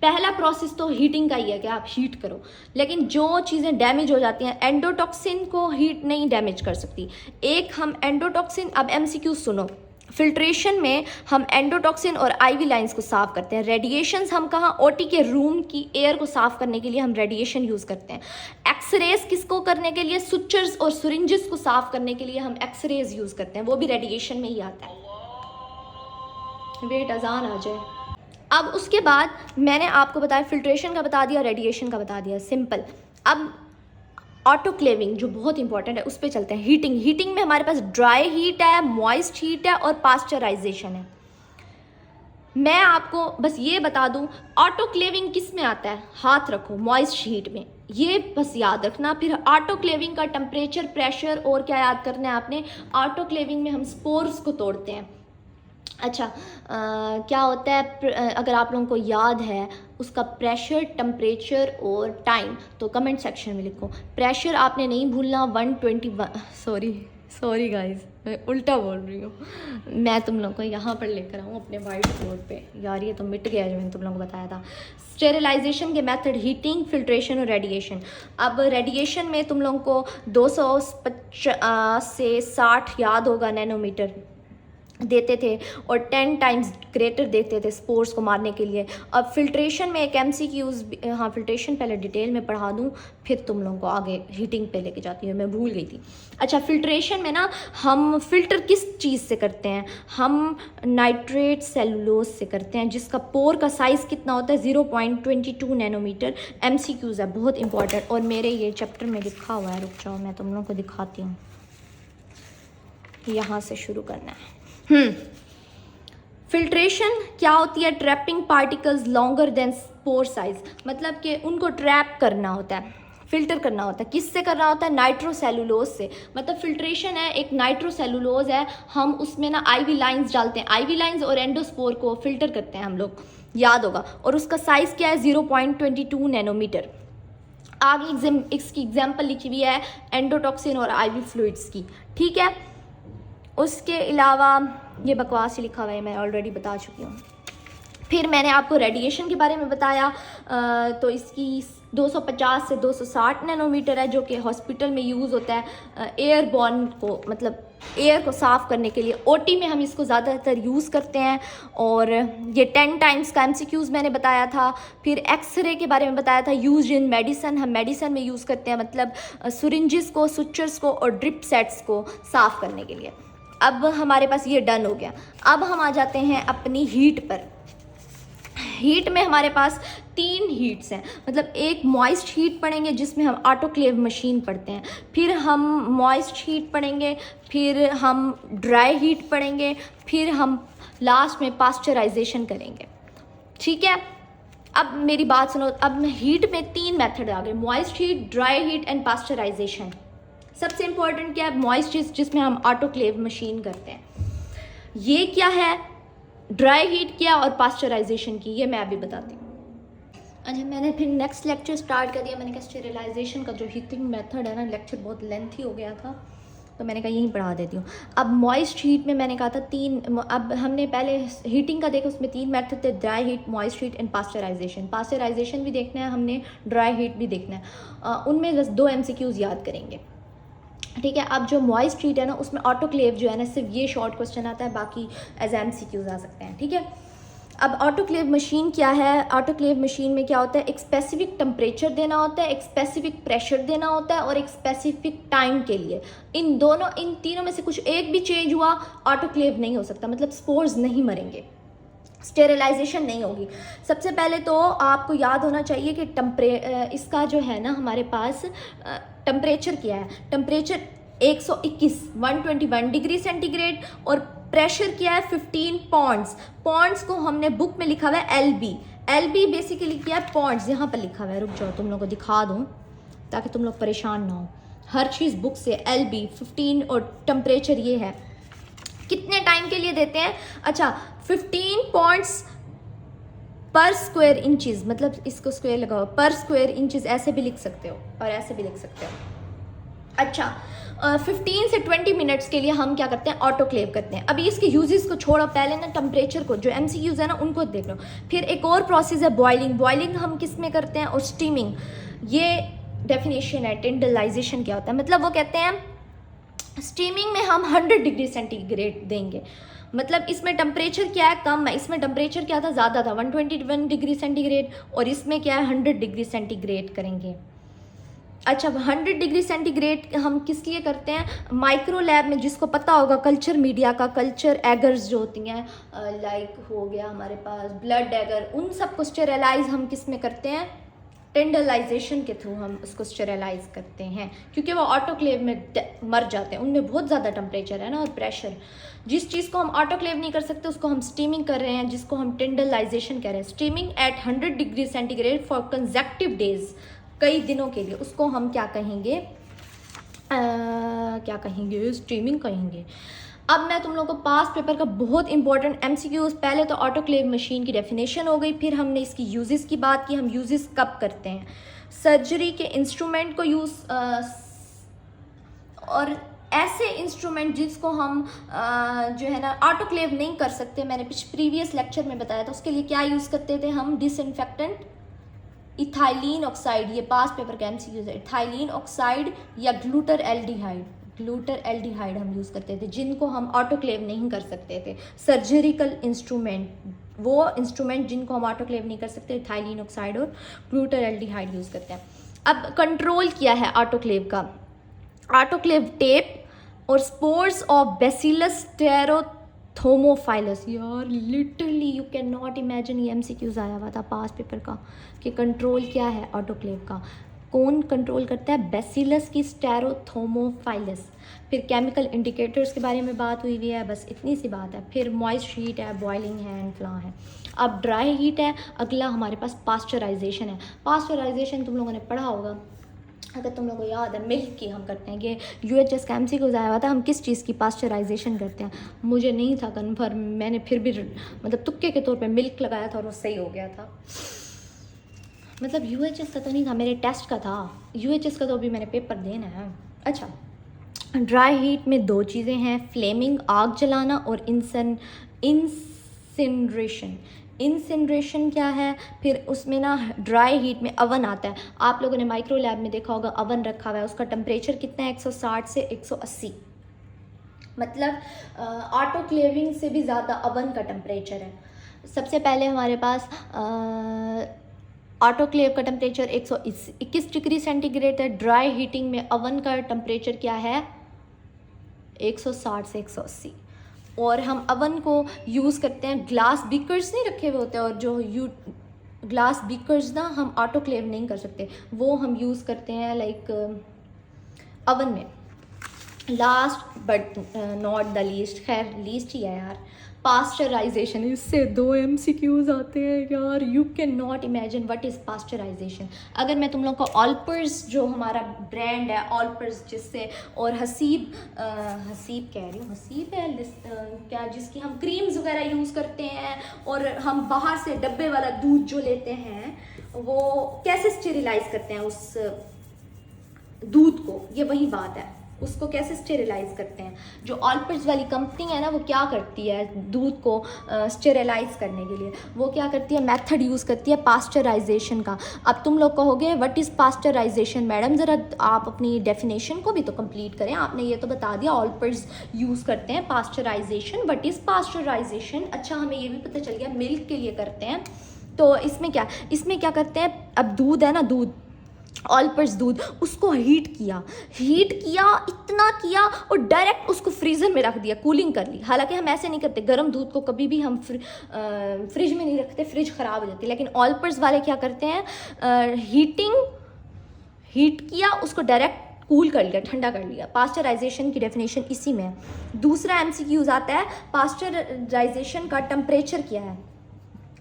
S1: पहला प्रोसेस तो हीटिंग का ही है कि आप हीट करो, लेकिन जो चीज़ें डैमेज हो जाती हैं, एंडोटॉक्सिन को हीट नहीं डैमेज कर सकती। एक हम एंडोटॉक्सिन, अब एमसीक्यू सुनो, फिल्ट्रेशन में हम एंडोटॉक्सिन और आईवी लाइंस को साफ़ करते हैं। रेडिएशंस हम कहाँ, ओटी के रूम की एयर को साफ़ करने के लिए हम रेडिएशन यूज़ करते हैं। एक्सरेज किसको करने के लिए, सुचर्स और सिरिंजेस को साफ़ करने के लिए हम एक्सरेज यूज़ करते हैं, वो भी रेडिएशन में ही आता है। वेट अजान आ जाए। अब उसके बाद मैंने आपको बताया, फिल्ट्रेशन का बता दिया, रेडिएशन का बता दिया, सिंपल। अब ऑटोक्लेविंग जो बहुत इंपॉर्टेंट है उस पर चलते हैं। हीटिंग में हमारे पास ड्राई हीट है, मॉइस्ट हीट है और पास्चराइजेशन है। मैं आपको बस ये बता दूं, ऑटोक्लेविंग किस में आता है, हाथ रखो मॉइस्ट हीट में, ये बस याद रखना। फिर ऑटोक्लेविंग का टेम्परेचर, प्रेशर और क्या याद करना है आपने, ऑटोक्लेविंग में हम स्पोर्स को तोड़ते हैं। अच्छा क्या होता है, अगर आप लोगों को याद है उसका प्रेशर, टेम्परेचर और टाइम, तो कमेंट सेक्शन में लिखो। प्रेशर आपने नहीं भूलना, 121, सॉरी गाइस मैं उल्टा बोल रही हूँ। मैं तुम लोगों को यहाँ पर लेकर आऊँ अपने वाइट बोर्ड पे, यार ये तो मिट गया जो मैंने तुम लोगों को बताया था। स्टेरिलाइजेशन के मेथड, हीटिंग, फिल्ट्रेशन और रेडिएशन। अब रेडिएशन में तुम लोगों को 250 से 60 याद होगा नैनोमीटर। देते थे और 10 टाइम्स ग्रेटर देते थे स्पोर्स को मारने के लिए। अब फिल्ट्रेशन में एक MCQs, हाँ फिल्ट्रेशन पहले डिटेल में पढ़ा दूँ फिर तुम लोगों को आगे हीटिंग पे लेके जाती हूँ, मैं भूल गई थी। अच्छा, फिल्ट्रेशन में ना हम फ़िल्टर किस चीज़ से करते हैं, हम नाइट्रेट सेलुलोज से करते हैं, जिसका पोर का साइज़ कितना होता है 0.22 नैनोमीटर। MCQs है बहुत इंपॉर्टेंट और मेरे ये चैप्टर में लिखा हुआ है, रुक जाओ मैं तुम लोगों को दिखाती हूँ, यहाँ से शुरू करना है। फिल्ट्रेशन क्या होती है, trapping particles longer than spore size, मतलब कि उनको ट्रैप करना होता है, फिल्टर करना होता है। किससे करना होता है, नाइट्रोसेलुलोज से। मतलब फिल्ट्रेशन है एक नाइट्रोसेलुलोज है, हम उसमें ना IV लाइंस डालते हैं, IV लाइंस और एंडोस्पोर को फिल्टर करते हैं हम लोग, याद होगा। और उसका साइज़ क्या है 0.22 नैनोमीटर। आगे इसकी एग्जाम्पल लिखी हुई है एंडोटॉक्सिन और IV फ्लूइड्स की, ठीक है। उसके अलावा ये बकवास ही लिखा हुआ है, मैं ऑलरेडी बता चुकी हूँ। फिर मैंने आपको रेडिएशन के बारे में बताया, तो इसकी 250 से 260 नैनोमीटर है, जो कि हॉस्पिटल में यूज़ होता है एयरबॉर्न को, मतलब एयर को साफ़ करने के लिए। OT में हम इसको ज़्यादातर यूज़ करते हैं। और ये 10 टाइम्स का MCQs मैंने बताया था। फिर एक्सरे के बारे में बताया था, यूज इन मेडिसन, हम मेडिसन में यूज़ करते हैं, मतलब सुरिंजेस को, सुचर्स को और ड्रिप सेट्स को साफ़ करने के लिए। अब हमारे पास ये डन हो गया। अब हम आ जाते हैं अपनी हीट पर। हीट में हमारे पास 3 हीट्स हैं, मतलब एक मॉइस्ट हीट पढ़ेंगे जिसमें हम ऑटोक्लेव मशीन पढ़ते हैं, फिर हम मॉइस्ट हीट पढ़ेंगे, फिर हम ड्राई हीट पढ़ेंगे, फिर हम लास्ट में पास्चराइजेशन करेंगे, ठीक है। अब मेरी बात सुनो, अब हीट में 3 मेथड आ गए, moist heat, dry heat and pasteurisation. सबसे इम्पॉर्टेंट क्या है, मॉइस्ट हीट जिसमें हम ऑटोक्लेव मशीन करते हैं। ये क्या है, ड्राई हीट क्या और पास्चराइजेशन की, ये मैं अभी बताती हूँ। अच्छा, मैंने फिर नेक्स्ट लेक्चर स्टार्ट कर दिया। मैंने कहा स्टेरिलाइजेशन का जो हीटिंग मेथड है ना, लेक्चर बहुत लेंथी हो गया था, तो मैंने कहा यहीं पढ़ा देती हूँ। अब मॉइस्ट हीट में मैंने कहा था 3, अब हमने पहले हीटिंग का देखा, उसमें 3 मेथड थे, dry heat, moist heat and pasteurisation. Pasteurisation भी देखना है हमने, ड्राई हीट भी देखना है। उनमें बस 2 MCQs याद करेंगे, ठीक है। अब जो मॉइस्ट हीट है ना, उसमें ऑटोक्लेव जो है ना, सिर्फ ये शॉर्ट क्वेश्चन आता है, बाकी एज MCQs आ सकते हैं, ठीक है। अब ऑटोक्लेव मशीन क्या है, ऑटोक्लेव मशीन में क्या होता है, एक स्पेसिफिक टेम्परेचर देना होता है, एक स्पेसिफिक प्रेशर देना होता है और एक स्पेसिफिक टाइम के लिए। इन तीनों में से कुछ एक भी चेंज हुआ, ऑटोक्लेव नहीं हो सकता, मतलब स्पोर्स नहीं मरेंगे, स्टेरिलाइजेशन नहीं होगी। सबसे पहले तो आपको याद होना चाहिए कि इसका जो है ना हमारे पास टेम्परेचर क्या है, टेम्परेचर 121 डिग्री सेंटीग्रेड और प्रेशर क्या है 15 पॉन्ड्स। पॉन्ड्स को हमने बुक में लिखा हुआ है LB बेसिकली क्या है, पॉन्ड्स यहाँ पर लिखा हुआ है, रुक जाओ तुम लोगों को दिखा दूँ ताकि तुम लोग परेशान ना हो। हर चीज़ बुक से LB 15 और टेम्परेचर ये है। कितने टाइम के लिए देते हैं, अच्छा 15 पॉइंट्स पर स्क्वायर इंचेस, मतलब इसको स्क्वायर लगाओ, पर स्क्वायर इंचेस ऐसे भी लिख सकते हो और ऐसे भी लिख सकते हो। अच्छा 15 से 20 मिनट्स के लिए हम क्या करते हैं, ऑटोक्लेव करते हैं। अभी इसके यूजेस को छोड़ो, पहले ना टेम्परेचर को, जो MCQs है ना उनको देख लो। फिर एक और प्रोसेस है बॉइलिंग। बॉइलिंग हम किस में करते हैं, और स्टीमिंग, ये डेफिनेशन है। टिंडलाइजेशन क्या होता है, मतलब वो कहते हैं स्टीमिंग में हम 100 डिग्री सेंटीग्रेड देंगे, मतलब इसमें टेम्परेचर क्या है, कम है। इसमें टेम्परेचर क्या था, ज़्यादा था, 121 डिग्री सेंटीग्रेड, और इसमें क्या है 100 डिग्री सेंटीग्रेड करेंगे। अच्छा 100 डिग्री सेंटीग्रेड हम किस लिए करते हैं, माइक्रो लैब में, जिसको पता होगा कल्चर मीडिया का, कल्चर एगर्स जो होती हैं, लाइक हो गया हमारे पास ब्लड एगर, उन सब को स्टेरिलाइज हम किस में करते हैं, टेंडलाइजेशन के थ्रू हम उसको स्टेरिलाइज करते हैं, क्योंकि वो ऑटोक्लेव में मर जाते हैं, उनमें बहुत ज़्यादा टेम्परेचर है ना और प्रेशर। जिस चीज़ को हम ऑटोक्लेव नहीं कर सकते उसको हम स्टीमिंग कर रहे हैं, जिसको हम टेंडलाइजेशन कह रहे हैं। Steaming at 100 degree centigrade for consecutive days, कई दिनों के लिए, उसको हम क्या कहेंगे, स्टीमिंग कहेंगे। अब मैं तुम लोगों को पास्ट पेपर का बहुत इंपॉर्टेंट MCQs, पहले तो ऑटोक्लेव मशीन की डेफिनेशन हो गई, फिर हमने इसकी यूजेस की बात की, हम यूजेस कब करते हैं, सर्जरी के इंस्ट्रूमेंट को यूज़, और ऐसे इंस्ट्रूमेंट जिसको हम जो है ना ऑटोक्लेव नहीं कर सकते, मैंने प्रीवियस लेक्चर में बताया था, उसके लिए क्या यूज़ करते थे हम, डिसइंफेक्टेंट, इथाइलिन ऑक्साइड, ये पास्ट पेपर का MCQs है, इथाइलिन ऑक्साइड या ग्लूटर एल्डिहाइड, ग्लूटर एल्डिहाइड हम यूज़ करते थे, जिनको हम ऑटोक्लेव नहीं कर सकते थे। सर्जरिकल इंस्ट्रूमेंट, वो इंस्ट्रूमेंट जिनको हम ऑटोक्लेव नहीं कर सकते, इथाइलिन ऑक्साइड और ग्लूटर एल्डिहाइड यूज़ करते हैं। अब कंट्रोल किया है ऑटोक्लेव का, ऑटोक्लेव टेप और स्पोर्स ऑफ बैसिलस स्टेरोथोमोफाइलस। यार literally you can not imagine, ये एमसीक्यूज आया हुआ था पास पेपर का कि कंट्रोल क्या है ऑटोक्लेव का, कौन कंट्रोल करता है, बैसिलस की स्टेरोथोमोफाइलस। फिर केमिकल इंडिकेटर्स के बारे में बात हुई है, बस इतनी सी बात है। फिर मॉइस्ट हीट है, बॉइलिंग है एंड फ्ला है। अब ड्राई हीट है, अगला हमारे पास पास्चराइजेशन है। पास्चराइजेशन तुम लोगों ने पढ़ा होगा, अगर तुम लोगों को याद है, मिल्क की हम करते हैं। ये यूएचएस का एमसीक्यू आया हुआ था, हम किस चीज़ की पास्चराइजेशन करते हैं, मुझे नहीं था कन्फर्म, मैंने फिर भी मतलब तुक्के के तौर पे मिल्क लगाया था और वो सही हो गया था। मतलब यूएचएस का तो नहीं था, मेरे टेस्ट का था। यूएचएस का तो अभी मैंने पेपर देना है। अच्छा, ड्राई हीट में दो चीज़ें हैं, फ्लेमिंग आग जलाना और इंसिनरेशन। इंसिनरेशन क्या है, फिर उसमें ना ड्राई हीट में अवन आता है। आप लोगों ने माइक्रो लैब में देखा होगा, अवन रखा हुआ है, उसका टेम्परेचर कितना है, 160 से 180। मतलब ऑटोक्लेविंग से भी ज़्यादा अवन का टेम्परेचर है। सबसे पहले हमारे पास ऑटोक्लेव का टेम्परेचर 121 डिग्री सेंटीग्रेड है। ड्राई हीटिंग में अवन का टेम्परेचर क्या है, 160 से 180। और हम अवन को यूज़ करते हैं, ग्लास बीकर्स नहीं रखे हुए होते, और जो ग्लास बीकर्स ना हम ऑटोक्लेव नहीं कर सकते, वो हम यूज़ करते हैं लाइक अवन में। Last but not the least, खैर लीस्ट ही है यार, पास्चराइजेशन। इससे 2 MCQs आते हैं यार, you can not imagine what is pasteurisation. अगर मैं तुम लोग को ऑल्पर्स, जो हमारा ब्रांड है ऑल्पर्स, जिससे, और हसीब कह रही हूँ, हसीब है क्या, जिसकी हम क्रीम्स वगैरह यूज़ करते हैं, और हम बाहर से डब्बे वाला दूध जो लेते हैं, वो कैसे स्टेरिलाइज करते हैं उस दूध को, ये वही बात है, उसको कैसे स्टेरिलाइज करते हैं। जो ऑल्पर्स वाली कंपनी है ना, वो क्या करती है दूध को स्टेरिलाइज करने के लिए, वो क्या करती है, मेथड यूज़ करती है पास्चराइजेशन का। अब तुम लोग कहोगे व्हाट इज़ पास्चराइजेशन मैडम, ज़रा आप अपनी डेफिनेशन को भी तो कंप्लीट करें, आपने ये तो बता दिया ऑल्पर्स यूज़ करते हैं पास्चराइजेशन, व्हाट इज़ पास्चराइजेशन। अच्छा, हमें ये भी पता चल गया मिल्क के लिए करते हैं। तो इसमें क्या करते हैं, अब दूध है ना, दूध ऑल्पर्स दूध, उसको हीट किया इतना किया और डायरेक्ट उसको फ्रीज़र में रख दिया, कूलिंग कर ली। हालांकि हम ऐसे नहीं करते, गर्म दूध को कभी भी हम फ्रिज में नहीं रखते, फ्रिज ख़राब हो जाती है। लेकिन ऑल्पर्स वाले क्या करते हैं, हीट किया, उसको डायरेक्ट कूल कर लिया, ठंडा कर लिया। पास्चराइजेशन की डेफिनेशन इसी में है। दूसरा MCQ आता है, पास्चराइजेशन का टेम्परेचर क्या है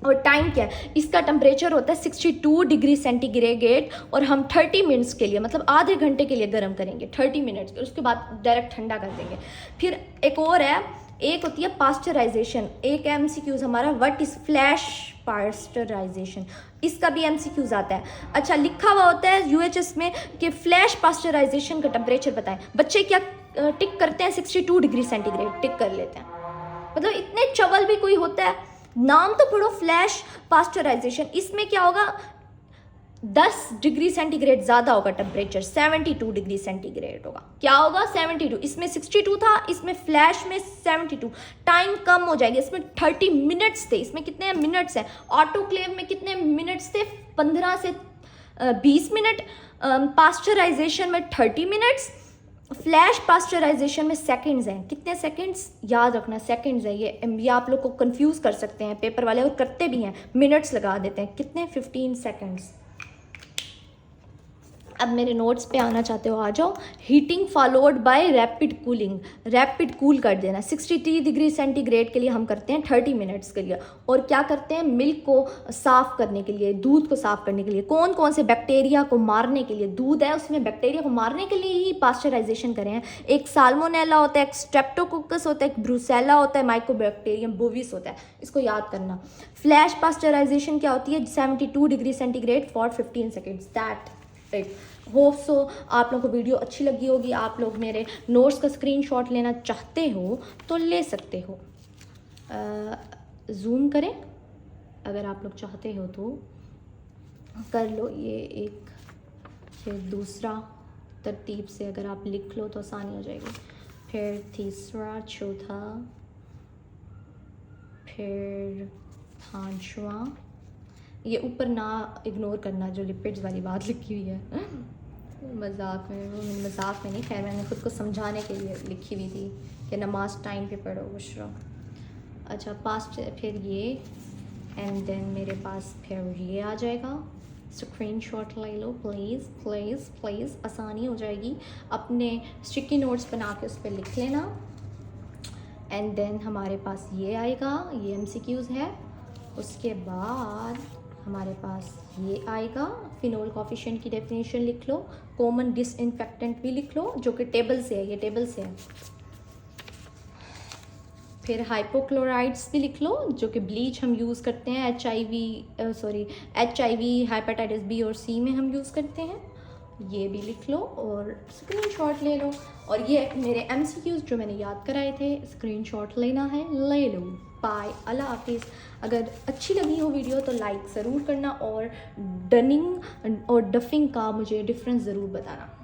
S1: और टाइम क्या है। इसका टेम्परेचर होता है 62 डिग्री सेंटीग्रेड, और हम 30 मिनट्स के लिए, मतलब आधे घंटे के लिए गर्म करेंगे, 30 मिनट्स, उसके बाद डायरेक्ट ठंडा कर देंगे। फिर एक और है, एक होती है पास्चराइजेशन। एक MCQs हमारा, व्हाट इज़ फ्लैश पास्चराइजेशन, इसका भी MCQs आता है। अच्छा, लिखा हुआ होता है UHS में कि फ्लैश पास्चराइजेशन का टेम्परेचर बताएं। बच्चे क्या टिक करते हैं, 62 डिग्री सेंटीग्रेड टिक कर लेते हैं। मतलब इतने चवल भी कोई होता है, नाम तो पढ़ो, फ्लैश पास्चराइजेशन। इसमें क्या होगा, 10 डिग्री सेंटीग्रेड ज़्यादा होगा टेम्परेचर, 72 डिग्री सेंटीग्रेड होगा। क्या होगा, 72। इसमें 62 था, इसमें फ्लैश में 72। टाइम कम हो जाएगी, इसमें 30 मिनट्स थे, इसमें कितने मिनट्स हैं। ऑटोक्लेव में कितने मिनट्स थे, 15 से 20 मिनट। पास्चराइजेशन में 30 मिनट्स। फ्लैश पास्चराइजेशन में सेकंड्स हैं, कितने सेकंड्स, याद रखना सेकंड्स है ये आप लोग को कंफ्यूज कर सकते हैं पेपर वाले, और करते भी हैं, मिनट्स लगा देते हैं, कितने, 15 सेकंड्स। अब मेरे नोट्स पे आना चाहते हो आ जाओ। Heating followed by rapid cooling, rapid cool कर देना। 63 डिग्री सेंटीग्रेड के लिए हम करते हैं 30 मिनट्स के लिए। और क्या करते हैं, मिल्क को साफ़ करने के लिए, दूध को साफ़ करने के लिए, कौन कौन से बैक्टीरिया को मारने के लिए, दूध है उसमें बैक्टीरिया को मारने के लिए ही पास्चराइजेशन करें हैं। एक साल्मोनेला होता है, एक स्ट्रेप्टोकोकस होता है, एक ब्रूसेला होता है, माइकोबैक्टीरियम बोविस होता है, इसको याद करना। फ्लैश पास्चराइजेशन क्या होती है, 72 degree centigrade for 15 seconds, that it. Hope so आप लोगों को वीडियो अच्छी लगी होगी। आप लोग मेरे नोट्स का स्क्रीनशॉट लेना चाहते हो तो ले सकते हो, जूम करें अगर आप लोग चाहते हो तो कर लो। ये एक, फिर दूसरा, तरतीब से अगर आप लिख लो तो आसानी हो जाएगी। फिर तीसरा, चौथा, फिर पांचवा। ये ऊपर ना इग्नोर करना जो लिपिड्स वाली बात लिखी हुई है, मजाक में नहीं, खैर मैंने खुद को समझाने के लिए लिखी हुई थी कि नमाज टाइम पे पढ़ो बुशरा। अच्छा, पास्ट, फिर ये, एंड देन मेरे पास फिर ये आ जाएगा। स्क्रीनशॉट ले लो प्लीज़ प्लीज़ प्लीज़, आसानी हो जाएगी। अपने स्टिकी नोट्स बना के उस पर लिख लेना। एंड देन हमारे पास ये आएगा, ये MCQs है। उसके बाद हमारे पास ये आएगा, फिनोल कोफिशिएंट की डेफिनेशन लिख लो, कॉमन डिसइंफेक्टेंट भी लिख लो जो कि टेबल से है, ये टेबल से है। फिर हाइपोक्लोराइड्स भी लिख लो जो कि ब्लीच हम यूज़ करते हैं HIV हेपेटाइटिस B और C में हम यूज़ करते हैं, ये भी लिख लो और स्क्रीनशॉट ले लो। और ये मेरे MCQs जो मैंने याद कराए थे, स्क्रीनशॉट लेना है ले लो। बाय, अल्लाह हाफिज़। अगर अच्छी लगी हो वीडियो तो लाइक ज़रूर करना और डनिंग और डफिंग का मुझे डिफरेंस ज़रूर बताना।